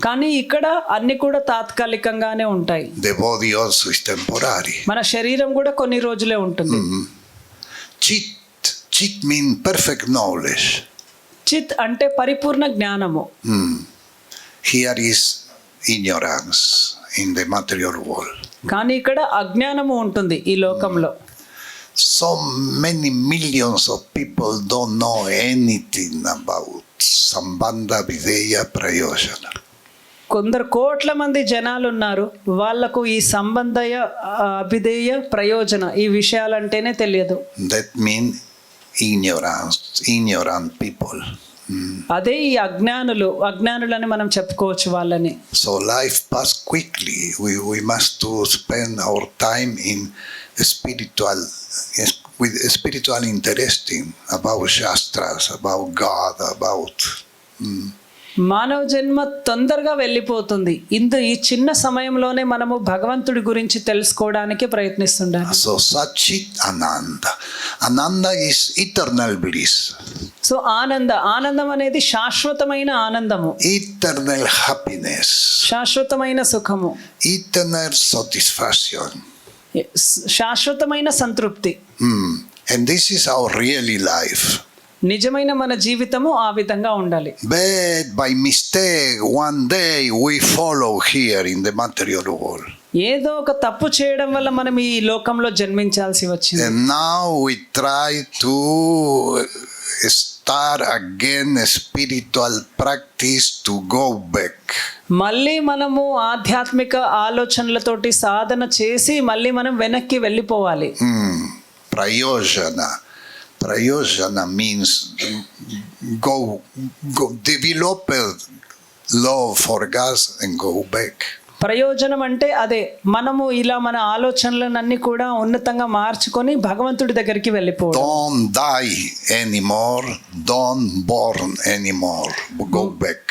కానీ ఇక్కడ అన్ని కూడా తాత్కాలికంగానే ఉంటాయి. The body also is temporary. మన శరీరం కూడా కొన్ని రోజులే ఉంటుంది. Chit mean perfect knowledge. చిత్ అంటే పరిపూర్ణ జ్ఞానము. Here is ignorance in the material world. కానీ ఇక్కడ అజ్ఞానము ఉంటుంది ఈ లోకంలో. So many millions of people don't know anything about Sambandha Videya Prayojana. కొందరు కోట్ల మంది జనాలు ఉన్నారు, వాళ్లకు ఈ సంబంధయ అభిధేయ ప్రయోజన ఈ విషయాలంటేనే తెలియదు. That mean ignorant people. అదే ఈ అజ్ఞానులని మనం చెప్పుకోవచ్చు వాళ్ళని. So life pass quickly. We must to spend our time in spiritual interesting about shastras, about God, about మానవ జన్మ తొందరగా వెళ్ళిపోతుంది. ఈ చిన్న సమయంలోనే మనము భగవంతుడి గురించి తెలుసుకోవడానికి ప్రయత్నిస్తుండాలి. So Satchit Ananda. Ananda is eternal bliss. So ఆనందం అనేది శాశ్వతమైన ఆనందము, Eternal happiness. శాశ్వతమైన సుఖము, Eternal satisfaction. శాశ్వతమైన సంతృప్తి. And this is our really life. నిజమైన మన జీవితము ఆ విధంగా ఉండాలి. But by mistake, one day we follow here in the material world. ఏదో ఒక తప్పు చేయడం వల్ల మనం ఈ లోకంలో జన్మించాల్సి వచ్చింది. And now we try to start again a spiritual practice to go back. మళ్ళీ మనము ఆధ్యాత్మిక ఆలోచనలతోటి సాధన చేసి మళ్ళీ మనం వెనక్కి వెళ్ళిపోవాలి. Prayojana means go develop love for God and go back. ప్రయోజనం అంటే అదే, మనము ఇలా మన ఆలోచనలన్నీ కూడా ఉన్నతంగా మార్చుకొని భగవంతుడి దగ్గరికి వెళ్ళిపోవడం. Don't die anymore, don't born anymore, go back.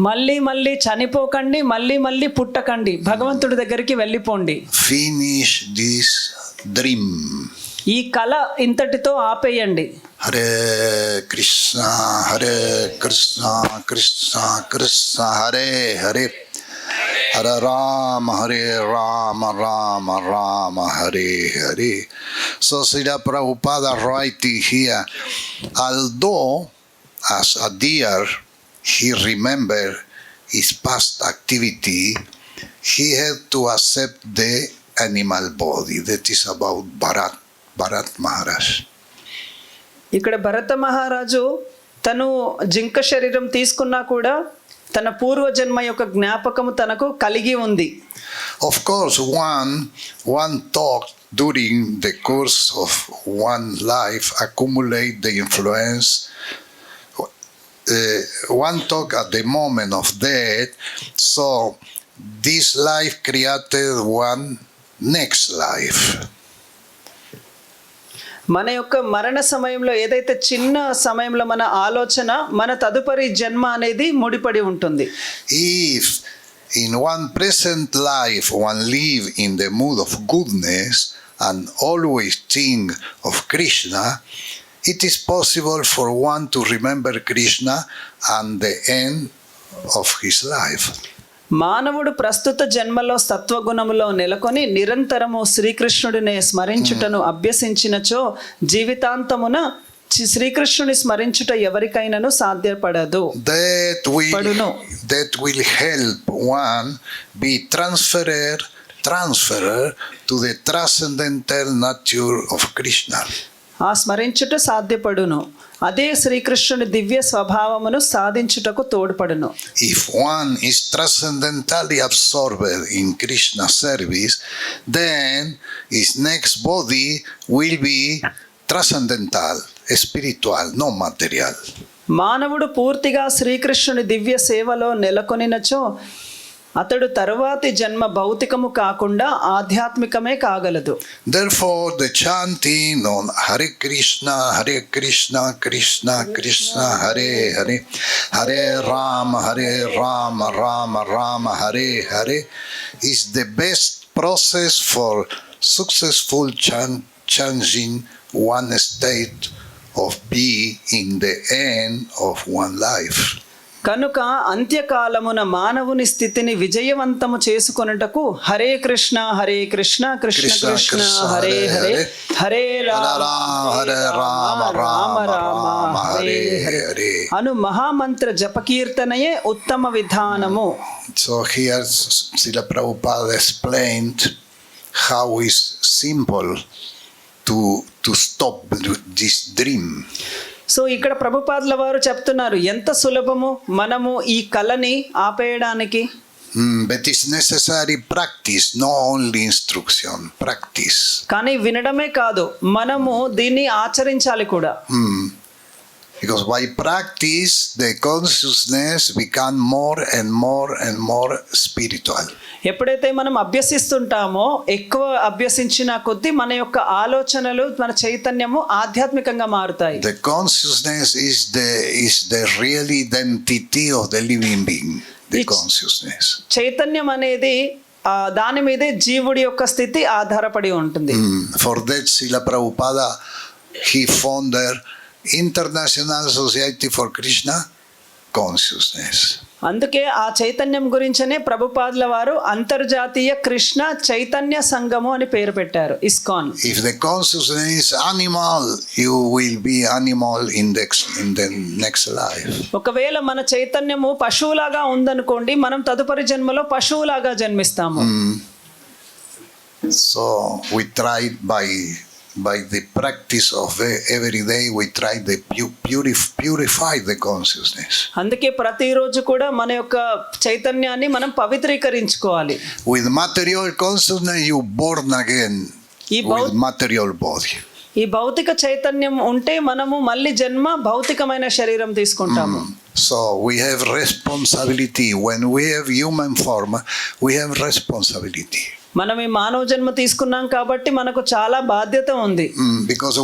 మళ్ళీ చనిపోకండి, మళ్ళీ పుట్టకండి, భగవంతుడి దగ్గరికి వెళ్ళిపోండి. Finish this dream. ఈ కళ ఇంతటితో ఆపేయండి. Hare Krishna, Hare Krishna, Krishna Krishna, Hare Hare, Hare Rama, Hare Rama, Rama Rama, Hare Hare. So Srila Prabhupada writing here, although as a deer he remembered his past activity, he had to accept the animal body. That is about Bharat Maharaj. ఇక్కడ భరత మహారాజు తను జింక శరీరం తీసుకున్నా కూడా తన పూర్వజన్మ యొక్క జ్ఞాపకము తనకు కలిగి ఉంది. Of course, one thought during the course of one life accumulate the influence. One thought at the moment of death, so this life created one next life. మన యొక్క మరణ సమయంలో ఏదైతే చిన్న సమయంలో మన ఆలోచన మన తదుపరి జన్మ అనేది ముడిపడి ఉంటుంది. If in one present life one live in the mood of goodness and always think of Krishna, it is possible for one to remember Krishna and the end of his life. మానవుడు ప్రస్తుత జన్మలో సత్వగుణములో నెలకొని నిరంతరము శ్రీకృష్ణుడిని స్మరించుటను అభ్యసించినచో జీవితాంతమున శ్రీకృష్ణుని స్మరించుట ఎవరికైనాను సాధ్యపడదు. That will help one be transferred to the transcendental nature of Krishna. ఆ స్మరించుట సాధ్యపడును, అదే శ్రీకృష్ణుని దివ్య స్వభావమును సాధించుటకు తోడ్పడును. If one is transcendentally absorbed in Krishna service, then his next body will be transcendental, spiritual, no material. మానవుడు పూర్తిగా శ్రీకృష్ణుని దివ్య సేవలో నెలకొనినచో అతడు తరువాతి జన్మ భౌతికము కాకుండా ఆధ్యాత్మికమే కాగలదు. Therefore the chanting on Hare Krishna, Krishna Krishna, Hare Hare, Hare Rama, Rama Rama, Hare Hare is the best process for successful changing one state of being in the end of one life. కనుక అంత్యకాలమున మానవుని స్థితిని విజయవంతము చేసుకొనుటకు హరే కృష్ణ కృష్ణ కృష్ణ హరే హరే, హరే రామ రామ రామ హరే హరే అను మహామంత్ర జపకీర్తనయే ఉత్తమ విధానము. So here Srila Prabhupada explained how is simple to stop this dream. So ఇక్కడ ప్రభుపాదుల వారు చెప్తున్నారు ఎంత సులభము మనము ఈ కళని ఆపేయడానికి. But it's necessary practice, not only instruction, practice. కానీ వినడమే కాదు, మనము దీన్ని ఆచరించాలి కూడా. Because by practice, the consciousness become more and more and more spiritual. ఎప్పుడైతే మనం అభ్యసిస్తుంటామో ఎక్కువ అభ్యసించిన కొద్దీ మన యొక్క ఆలోచనలు మన చైతన్యము ఆధ్యాత్మికంగా మారుతాయి. The consciousness is the real identity of the living being. The consciousness. చైతన్యం అనేది దాని మీదే జీవుడి యొక్క స్థితి ఆధారపడి ఉంటుంది. For that, Srila Prabhupada, he founded International Society for Krishna Consciousness. అందుకే ఆ చైతన్యం గురించనే ప్రభుపాదుల వారు అంతర్జాతీయ కృష్ణ చైతన్య సంఘము అని పేరు పెట్టారు, ISKCON. If the consciousness is animal, you will be animal in the next life. ఒకవేళ మన చైతన్యము పశువులాగా ఉందనుకోండి, మనం తదుపరి జన్మలో పశువులాగా జన్మిస్తాము. So we tried by the practice of every day, we try to purify the consciousness. అందుకే ప్రతిరోజు కూడా మన యొక్క చైతన్యాన్ని మనం పవిత్రీకరించుకోవాలి. With material consciousness, you born again with material body. ఈ భౌతిక చైతన్యం ఉంటే మనము మళ్ళీ జన్మ భౌతికమైన శరీరం తీసుకుంటాము. So we have responsibility. When we have human form, we have responsibility. మనం ఈ మానవ జన్మ తీసుకున్నాం కాబట్టి మనకు చాలా బాధ్యత ఉంది. Because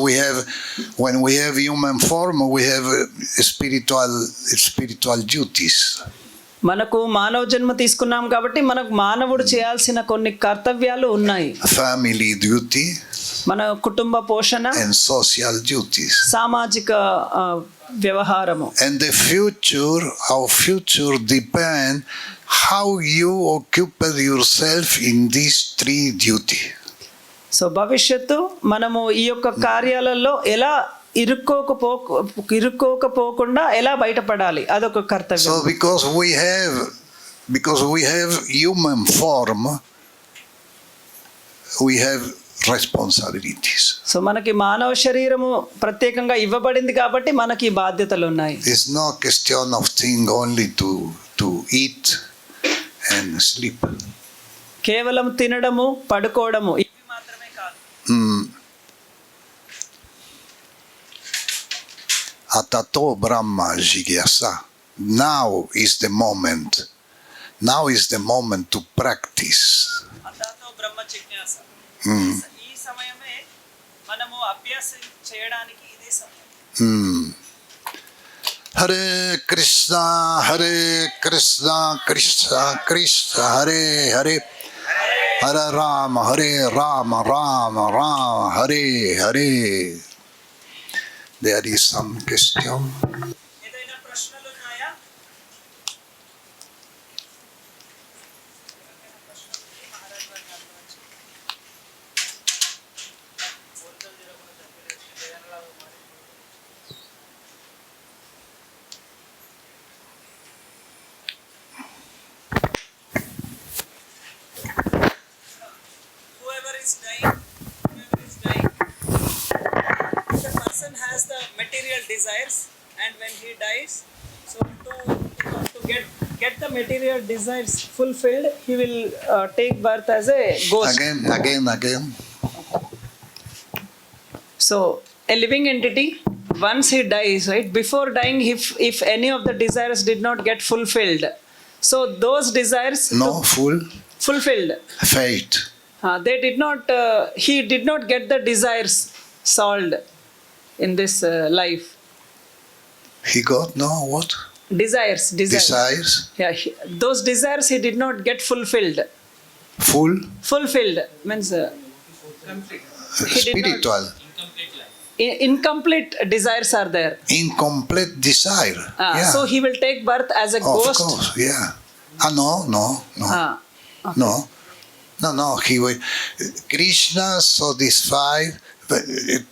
when we have human form, we have spiritual duties. మనకు మానవ జన్మ తీసుకున్నాం కాబట్టి మనకు మానవుడు చేయాల్సిన కొన్ని కర్తవ్యాలు ఉన్నాయి. Family duty. మన కుటుంబ పోషణ and social duties. సామాజిక వ్యవహారము. And our future depend how you occupy yourself in these three duties. So భవిష్యత్తు మనము ఈ యొక్క కార్యాలలో ఎలా ఇరుక్కోకపోకుండా ఎలా బయటపడాలి, అదొక కర్తవ్యం. So because we have human form, we have responsibilities. So మనకి మానవ శరీరము ప్రత్యేకంగా ఇవ్వబడింది కాబట్టి మనకి బాధ్యతలు ఉన్నాయి. It's no question of thing only to eat and sleep. కేవలం తినడము పడుకోవడము ఇవి మాత్రమే కాదు. Atato Brahma Jigyasa. Now is the moment. Now is the moment to practice. అతాతో బ్రహ్మ జిజ్ఞాస. ఈ సమయమే మనము అభ్యాసం చేయడానికి ఇదే సమయం. Hare Krishna, Krishna Krishna, Hare Hare, Hare Rama, Rama Rama, Hare Hare. There is some question. ఏదైనా ప్రశ్నలు ఉన్నాయా? Whoever is dying, the person has the material desires, and when he dies, so to get the material desires fulfilled, he will take birth as a ghost. Again. So a living entity, once he dies, right, before dying, if any of the desires did not get fulfilled, so those desires fulfilled. Fate. They did not. He did not get the desires solved in this life. He got what? Desires. Yeah, those desires he did not get fulfilled. Fulfilled means spiritual. Incomplete desires are there. Incomplete desire. Yeah. So he will take birth as a ghost. Of course, yeah. No. Okay. No. He will. Krishna satisfied.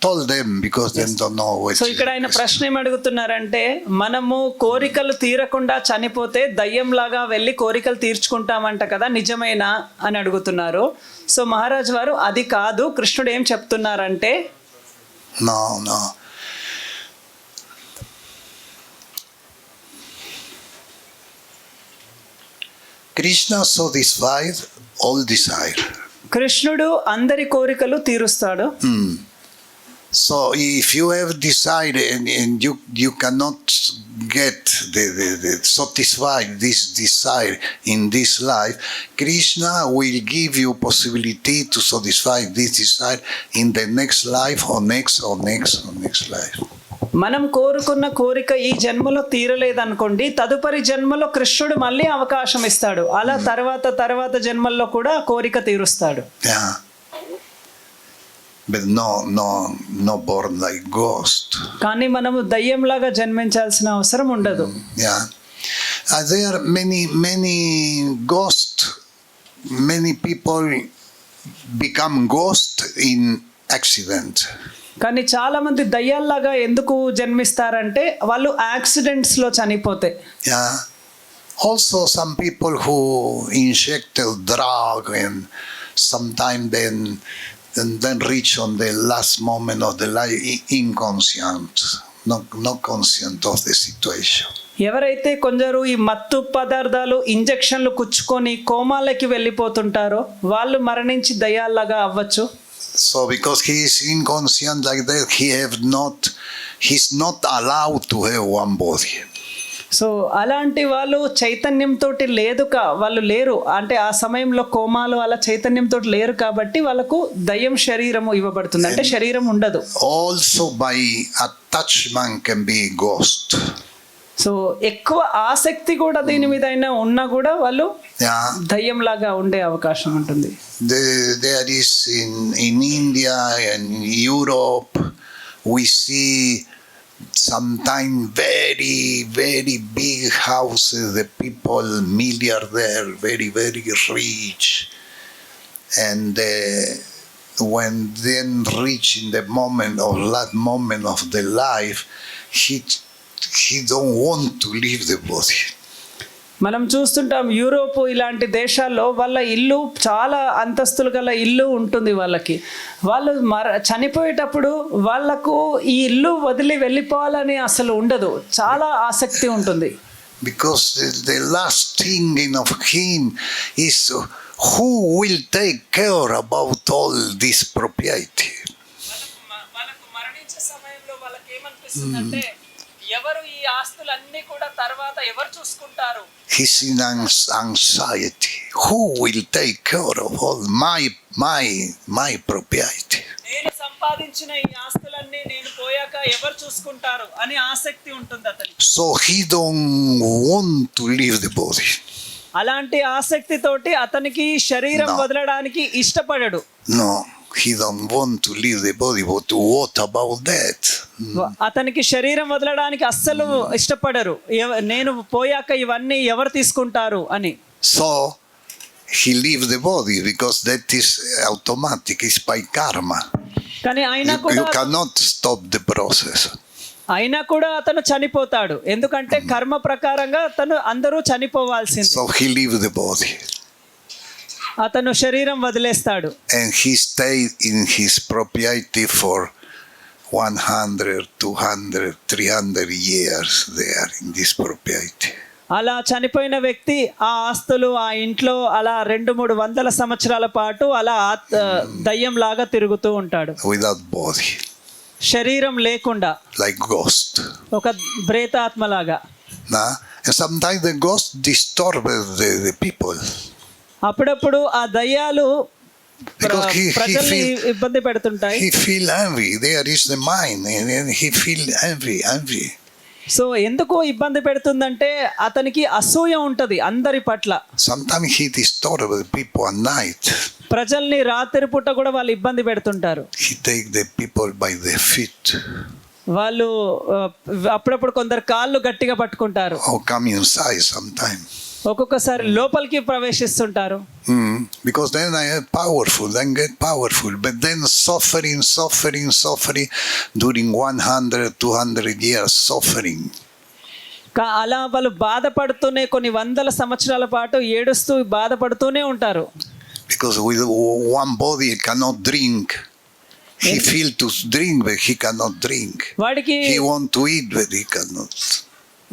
Told them because they don't know what. So ఇక్కడ ఆయన ప్రశ్న ఏం అడుగుతున్నారంటే, మనము కోరికలు తీరకుండా చనిపోతే దయ్యంలాగా వెళ్ళి కోరికలు తీర్చుకుంటామంట కదా, నిజమేనా అని అడుగుతున్నారు. సో మహారాజ్ వారు అది కాదు, కృష్ణుడు ఏం చెప్తున్నారంటే, No. Krishna satisfied all desire. కృష్ణుడు అందరి కోరికలు తీరుస్తాడు. So if you have decided and you cannot get the satisfied this desire in this life, Krishna will give you possibility to satisfy this desire in the next life or next life. మనం కోరుకున్న కోరిక ఈ జన్మలో తీరలేదనుకోండి, తదుపరి జన్మలో కృష్ణుడు మళ్ళీ అవకాశం ఇస్తాడు. అలా తర్వాత జన్మల్లో కూడా కోరిక తీరుస్తాడు. Yeah. But no born like ghost. కానీ మనము దయ్యంలాగా జన్మించాల్సిన అవసరం ఉండదు. Yeah. There are many ghosts. Many people become ghost in accident. కానీ చాలా మంది దయ్యాల్లాగా ఎందుకు జన్మిస్తారంటే వాళ్ళు యాక్సిడెంట్స్ లో చనిపోతే. Yeah. Also some people who inject a drug and sometime then reach on the last moment of the life inconscient, not conscient of the situation. ఎవరైతే కొందరు ఈ మత్తు పదార్థాలు ఇంజెక్షన్లు కుచ్చుకొని కోమాలకి వెళ్ళిపోతుంటారో వాళ్ళు మరణించి దయ్యాల్లాగా అవ్వచ్చు. So because he is inconscient like that, he's not allowed to have one body. So అలాంటి వాళ్ళు చైతన్యంతో వాళ్ళు లేరు, అంటే ఆ సమయంలో కోమాలు అలా చైతన్యంతో లేరు కాబట్టి వాళ్ళకు దయ్యం శరీరము ఇవ్వబడుతుంది, అంటే శరీరం ఉండదు. Also by attachment can be ghost. So ఎక్కువ ఆసక్తి కూడా దీని మీద అయినా ఉన్నా కూడా వాళ్ళు దయ్యంలాగా ఉండే అవకాశం ఉంటుంది. There is in India and Europe we see sometimes very big houses, the people milliardaire, very rich, and when then reach in the last moment of the life, he don't want to leave the body. మనం చూస్తుంటాం Europe ఇలాంటి దేశాల్లో వాళ్ళ ఇల్లు చాలా అంతస్తులు గల ఇల్లు ఉంటుంది వాళ్ళకి. వాళ్ళు చనిపోయేటప్పుడు వాళ్ళకు ఈ ఇల్లు వదిలి వెళ్ళిపోవాలని అసలు ఉండదు, చాలా ఆసక్తి ఉంటుంది. Because the last thing of him is who will take care about all this property. వాళ్ళకు మరణించే సమయంలో వాళ్ళకి ఏమనిపిస్తుందంటే ఎవరు ఈ ఆస్తులన్నీ కూడా తర్వాత ఎవరు చూసుకుంటారు. He's in anxiety. Who will take care of all my property? నేను సంపాదించిన ఈ ఆస్తులన్నీ నేను పోయాక ఎవరు చూసుకుంటారు అని ఆసక్తి ఉంటుంది అతనికి. So he don't want to leave the body. అలాంటి ఆసక్తితోటి అతనికి శరీరం వదలడానికి ఇష్టపడడు. No, he don't want to leave the body. But what about that? అతనికి శరీరం వదలడానికి అస్సలు ఇష్టపడరు. నేను పోయాక ఇవన్నీ ఎవరు తీసుకుంటారు అని. So he leaves the body because that is automatic. It's by karma. కానీ అయినా కూడా you cannot stop the process. అయినా కూడా అతను చనిపోతాడు, ఎందుకంటే కర్మ ప్రకారంగా అందరూ చనిపోవాల్సింది. So he leaves the body. అతను శరీరం వదిలేస్తాడు. And he stayed in his property for 100, 200, 300 years there in this property. అలా చనిపోయిన వ్యక్తి ఆ ఆస్తులు ఆ ఇంట్లో అలా 200-300 సంవత్సరాల పాటు అలా దయ్యం లాగా తిరుగుతూ ఉంటాడు. Without body. శరీరం లేకుండా. Like ghost. ఒక ప్రేతాత్మలాగా. And sometimes the ghost disturbs the people. అప్పుడప్పుడు ఆ దయ్యాలు ప్రజల్ని ఇబ్బంది పెడుతుంటాయి. He feel envy. There is the mind and he feel envy. So ఎందుకు ఇబ్బంది పెడుతుందంటే అతనికి అసూయ ఉంటది అందరి పట్ల. Sometimes he disturbs people at night. ప్రజల్ని రాత్రి పూట కూడా వాళ్ళు ఇబ్బంది పెడుతుంటారు. He take the people by the feet. వాళ్ళు అప్పుడప్పుడు కొందరు కాళ్ళు గట్టిగా పట్టుకుంటారు. Or come inside sometimes. ఒక్కొక్కసారి లోపలికి ప్రవేశిస్తుంటారు. Because then I am powerful, then get powerful, but then suffering during 100-200 years suffering. అలా వాళ్ళు బాధపడుతూనే కొన్ని 100 సంవత్సరాల పాటు ఏడుస్తూ బాధపడుతూనే ఉంటారు. Because with one body he cannot drink. He feel to drink but he cannot drink. He want to eat but he cannot.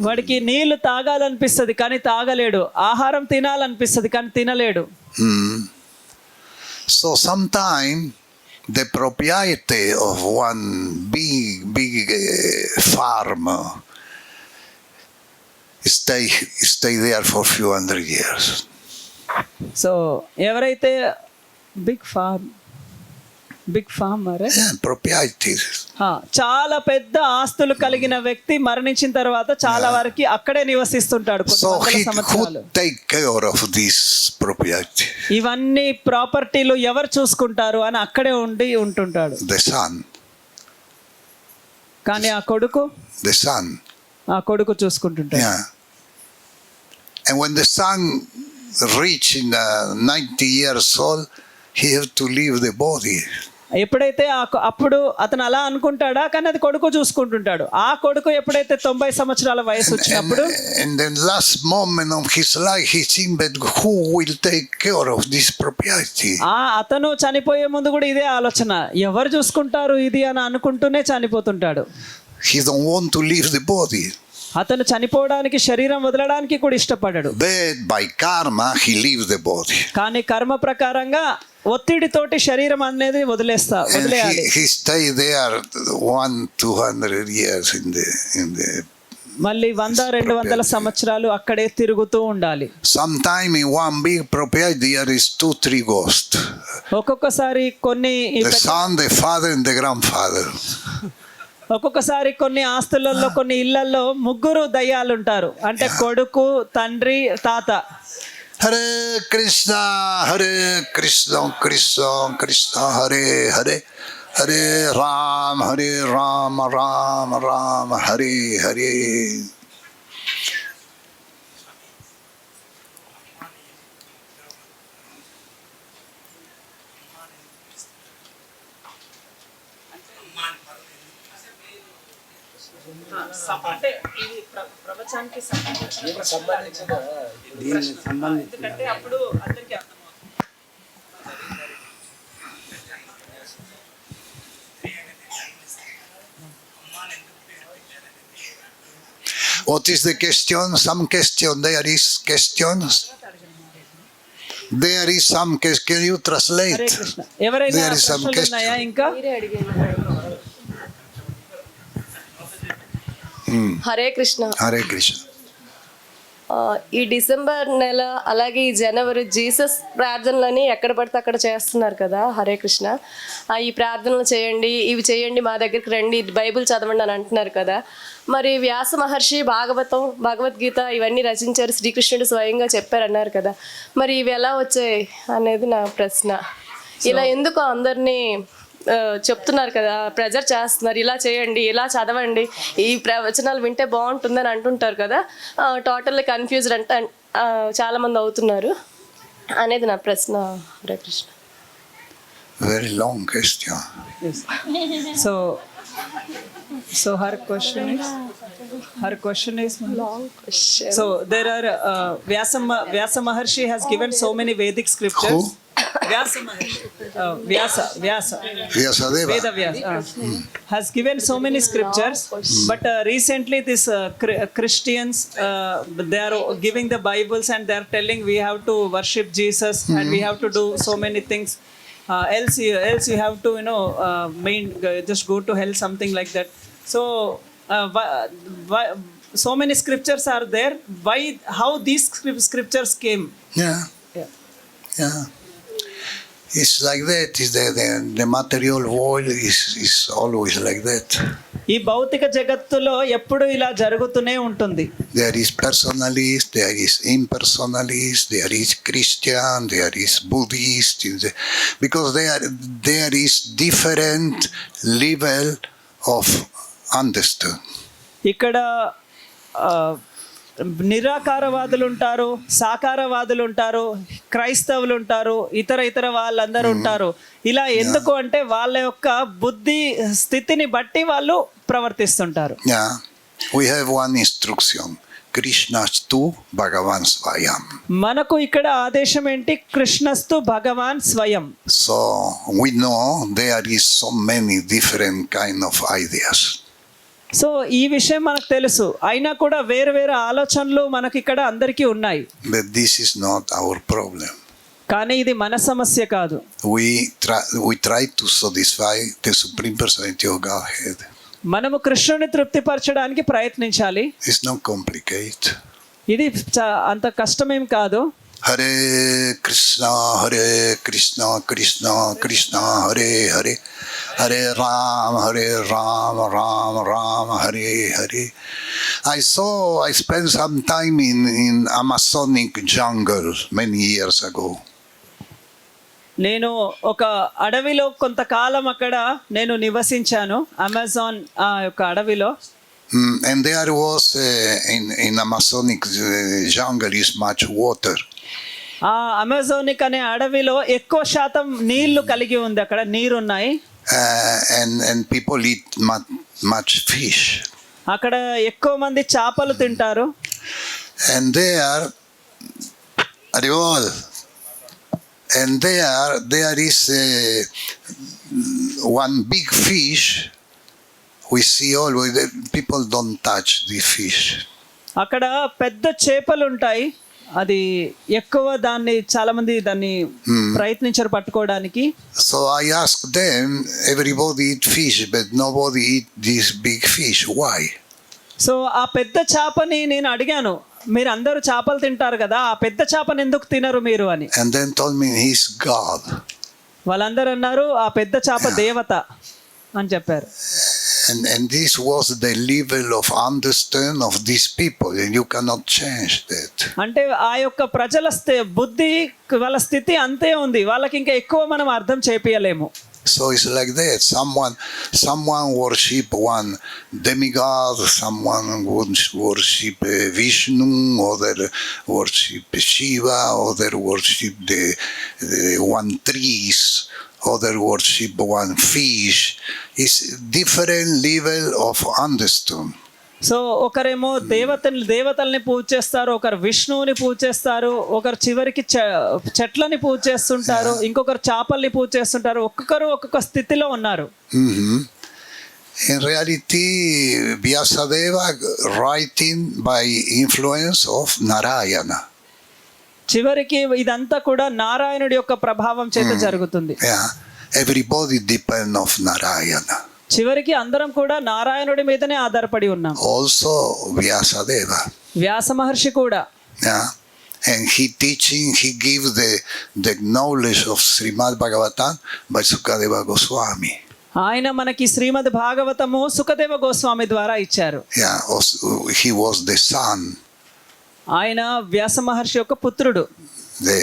వాడికి నీళ్లు తాగాలనిపిస్తుంది కానీ తాగలేడు, ఆహారం తినాలనిపిస్తుంది కానీ తినలేడు. So sometimes the proprietor of one big farm stay there for few hundred years. So ఎవరైతే big farmer Proprietor. చాలా పెద్ద ఆస్తులు కలిగిన వ్యక్తి మరణించిన తర్వాత చాలా వరకు అక్కడే నివసిస్తుంటాడు కొన్ని So వందల who సంవత్సరాలు. take care of this property? ఇవన్నీ ప్రాపర్టీలు ఎవరు చూసుకుంటారు అని అక్కడే ఉంటుంటాడు. The son. కానీ ఆ కొడుకు చూసుకుంటుంటాడు. Yeah. And when the son reach in 90 years old, he have to leave the body. ఎప్పుడైతే అప్పుడు అతను అలా అనుకుంటాడా, కానీ అది కొడుకు చూసుకుంటుంటాడు. ఆ కొడుకు ఎప్పుడైతే 90 సంవత్సరాల వయసు వచ్చినప్పుడు and then last moment of his life he think, but who will take care of this property? అతను చనిపోయే ముందు కూడా ఇదే ఆలోచన, ఎవరు చూసుకుంటారు ఇది అని అనుకుంటూనే చనిపోతుంటాడు. He don't want to leave the body. అతను చనిపోవడానికి, శరీరం వదలడానికి కూడా ఇష్టపడడు. But by karma he leaves the body. కానీ కర్మ ప్రకారంగా ఒత్తిడితోటి శరీరం అనేది వదిలేయాలి. He stay there 100-200 years in the మళ్ళీ 100-200 సంవత్సరాలు అక్కడే తిరుగుతూ ఉండాలి. Sometime in one big property there is 2-3 ghosts. ఒక్కొక్కసారి కొన్ని The son, the father and the grandfather. ఒక్కొక్కసారి కొన్ని ఆస్తులలో, కొన్ని ఇళ్లలో 3 దయ్యాలు ఉంటారు. అంటే కొడుకు, తండ్రి, తాత. Hare Krishna, Krishna Krishna, Hare Hare, Hare Ram, Ram Ram, Hare Hare. అంటే ఇది ప్రవచనానికి ఎందుకంటే అప్పుడు అందరికీ అర్థమవుతుంది. What is the question? Some question. There is questions. There is some question. Can you translate? Hare Krishna. ఎవరైనా There is some ప్రశ్నలు ఉన్నాయా ఇంకా? హరే కృష్ణ. Hare Krishna. ఈ డిసెంబర్ నెల అలాగే ఈ జనవరి జీసస్ ప్రార్థనలని ఎక్కడ పడితే అక్కడ చేస్తున్నారు కదా. హరే కృష్ణ. ఈ ప్రార్థనలు చేయండి, ఇవి చేయండి, మా దగ్గరికి రండి, బైబిల్ చదవండి అని అంటున్నారు కదా. మరి వ్యాస మహర్షి భగవద్గీత ఇవన్నీ రచించారు, శ్రీకృష్ణుడు స్వయంగా చెప్పారన్నారు కదా. మరి ఇవి ఎలా వచ్చాయి అనేది నా ప్రశ్న. ఇలా ఎందుకు అందరినీ చెప్తున్నారు కదా, ప్రెజర్ చేస్తున్నారు, ఇలా చేయండి, ఇలా చదవండి, ఈ ప్రవచనాలు వింటే బాగుంటుందని అంటుంటారు కదా. టోటల్లీ కన్ఫ్యూజ్డ్ అంటే చాలామంది అవుతున్నారు అనేది నా ప్రశ్న. Hare Krishna. Very long question. Yes. So her question is Long question. so there are Vyasa Maharshi has given so many Vedic scriptures. Who? Vyasa Maharshi. Vyasa Vyasadeva. Veda Vyasa has given so many scriptures, but recently this Christians they are giving the Bibles and they are telling we have to worship Jesus and we have to do so many things. Else you have to just go to hell, something like that. So so many scriptures are there. How these scriptures came? Yeah. It's like that. Is the material world is always like that. ఈ భౌతిక జగత్తులో ఎప్పుడు ఇలా జరుగుతూనే ఉంటుంది. There is personalist, there is impersonalist, there is Christian, there is Buddhist, because there is different level of understand. ఇక్కడ నిరాకారవాదులు ఉంటారు, సాకారవాదులు ఉంటారు, క్రైస్తవులు ఉంటారు, ఇతర వాళ్ళందరూ ఉంటారు. ఇలా ఎందుకు అంటే వాళ్ళ యొక్క బుద్ధి స్థితిని బట్టి వాళ్ళు ప్రవర్తిస్తుంటారు. Yeah, we have one instruction. Krishnastu Bhagavan Swayam. మనకు ఇక్కడ ఆదేశం ఏంటి? కృష్ణస్తు భగవాన్ స్వయం. So we know there is so many different kind of ideas. So ఈ విషయం మనకు తెలుసు, అయినా కూడా వేరు ఆలోచనలు మనకి ఇక్కడ అందరికీ ఉన్నాయి. But this is not our problem. కానీ ఇది మన సమస్య కాదు. We try to satisfy the Supreme Personality of Godhead. మనము కృష్ణుని తృప్తిపరచడానికి ప్రయత్నించాలి. It's not complicated. ఇది అంత కష్టమేం కాదు. Hare Krishna, Krishna Krishna, Hare Hare, Hare Ram, Ram Ram, Hare Hare. I spent some time in Amazonic jungle many years ago. నేను ఒక అడవిలో కొంతకాలం అక్కడ నేను నివసించాను, అమెజాన్ యొక్క అడవిలో. And there was in Amazonic jungle is much water. ఆ అమెజానిక్ అనే అడవిలో ఎక్కువ శాతం నీళ్లు కలిగి ఉంది, అక్కడ నీరున్నాయి. And people eat much fish. అక్కడ ఎక్కువ మంది చేపలు తింటారు. And there is one big fish. We see always that people don't touch the fish. అక్కడ పెద్ద చేపలు ఉంటాయి, అది ఎక్కువ చాలా మంది దాన్ని ప్రయత్నించారు పట్టుకోవడానికి. So I asked them, everybody eat fish but nobody eat this big fish. Why? So ఆ పెద్ద చేపని నేను అడిగాను, మీరు అందరూ చేపలు తింటారు కదా, ఆ పెద్ద చేపని ఎందుకు తినరు మీరు అని. And then told me he's God. వాళ్ళందరూ అన్నారు ఆ పెద్ద చేప దేవత అని చెప్పారు. And this was the level of understanding of these people, and you cannot change that. అంటే ఆ యొక్క ప్రజల బుద్ధి, వాళ్ళ స్థితి అంతే ఉంది, వాళ్ళకి ఇంకా ఎక్కువ మనం అర్థం చేపియలేము. So it's like that. Someone worship one demigod, someone worship Vishnu, other worship Shiva, other worship the one trees, other worship one fish. It's different level of understanding. So ఒకరేమో దేవతల్ని పూజ చేస్తారు, ఒకరు విష్ణువుని పూజ చేస్తారు, ఒకరు చివరికి చెట్లని పూజ చేస్తుంటారు, ఇంకొకరు చేపల్ని పూజ చేస్తుంటారు. ఒక్కొక్కరు ఒక్కొక్క స్థితిలో ఉన్నారు. In reality, Vyasadeva writing by influence of Narayana. చివరికి ఇదంతా కూడా నారాయణుడి యొక్క ప్రభావం చేత జరుగుతుంది. Yeah, everybody depend of Narayana. చివరికి అందరం కూడా నారాయణుడి మీదనే ఆధారపడి ఉన్నాం. Also Vyasadeva. వ్యాస మహర్షి కూడా. Yeah. And he give the knowledge of Srimad Bhagavatam by Sukadeva Goswami. ఆయన మనకి శ్రీమద్ భాగవతము సుఖదేవ గోస్వామి ద్వారా ఇచ్చారు. Yeah, he was the son. ఆయన వ్యాస మహర్షి యొక్క పుత్రుడు. The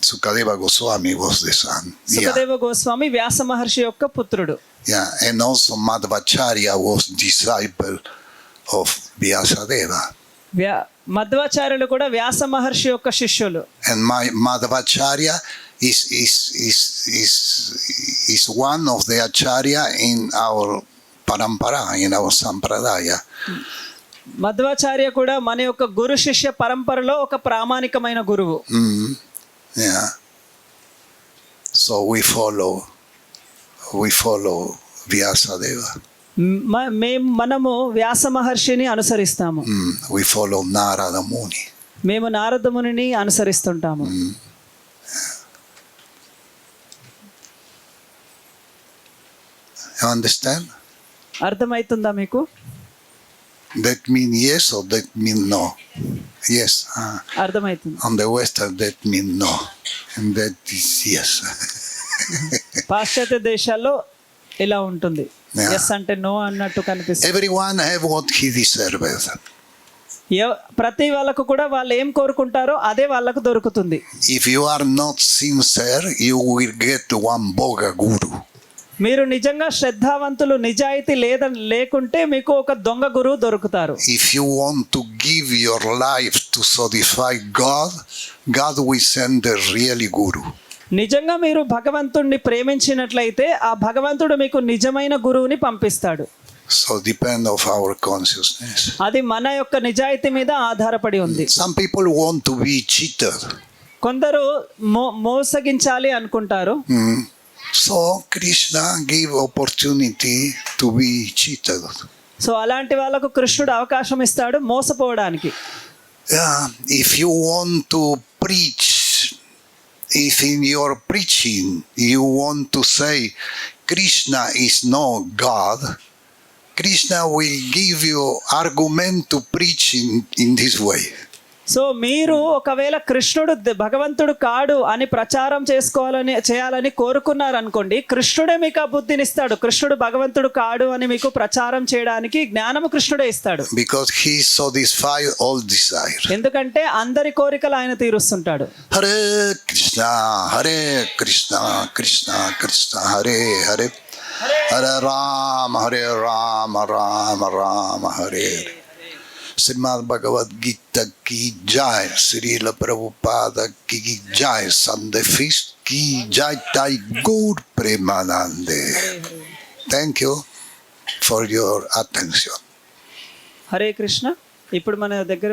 Sukadeva Goswami was the son. Sukhadeva Goswami వ్యాస మహర్షి యొక్క పుత్రుడు. Yeah, and also Madhvacharya was disciple of Vyasadeva. మధ్వాచార్యులు కూడా వ్యాస మహర్షి యొక్క శిష్యులు. And Madhvacharya is one of the acharya in our parampara, in our sampradaya. Madhvacharya కూడా మన యొక్క గురు శిష్య పరంపరలో ఒక ప్రామాణికమైన గురువు. Yeah. So we follow Vyasadeva. మనము వ్యాస మహర్షిని అనుసరిస్తాము. We follow Narada Muni. మేము నారద మునిని అనుసరిస్తుంటాము. You understand? అర్థమవుతుందా మీకు? That mean yes or that mean no? Yes. అర్థమవుతుంది. On the western that mean no. And that is yes. పాశ్చాత్య దేశాల్లో ఇలా ఉంటుంది, ఎస్ అంటే నో అన్నట్టు కనిపిస్తుంది. Everyone have what he deserves. ప్రతి వాళ్ళకు కూడా వాళ్ళు ఏం కోరుకుంటారో అదే వాళ్ళకు దొరుకుతుంది. If you are not sincere, you will get one boga guru. మీరు నిజంగా శ్రద్ధావంతులు, నిజాయితీ లేకుంటే మీకు ఒక దొంగ గురువు దొరుకుతారు. If you want to give your life to satisfy God, God will send the really guru. నిజంగా మీరు భగవంతుడిని ప్రేమించినట్లయితే ఆ భగవంతుడు మీకు నిజమైన గురువుని పంపిస్తాడు. So depend of our consciousness. అది మన యొక్క నిజాయితీ మీద ఆధారపడి ఉంది. Some people want to be cheated. కొందరు మోసగించాలి అనుకుంటారు. So Krishna gave opportunity to be cheated. So అలాంటి వాళ్ళకు కృష్ణుడు అవకాశం ఇస్తాడు మోసపోవడానికి. Yeah, if you want to preach if in your preaching you want to say Krishna is not God, Krishna will give you argument to preach in this way. So మీరు ఒకవేళ కృష్ణుడు భగవంతుడు కాడు అని ప్రచారం చేయాలని కోరుకున్నారనుకోండి, కృష్ణుడే మీకు ఆ బుద్ధినిస్తాడు. కృష్ణుడు భగవంతుడు కాడు అని మీకు ప్రచారం చేయడానికి జ్ఞానము కృష్ణుడే ఇస్తాడు. Because he satisfies all desire. ఎందుకంటే అందరి కోరికలు ఆయన తీరుస్తుంటాడు. Hare Krishna, Krishna Krishna, Hare Hare, Hare Rama, Rama Rama, Hare Hare. Shrimad Bhagavad Gita की जय, श्रील प्रभुपाद की जय, संदेश की जय, ताई गौर प्रेमानंदे. Thank you for your attention. Hare Krishna. ఇప్పుడు మన దగ్గర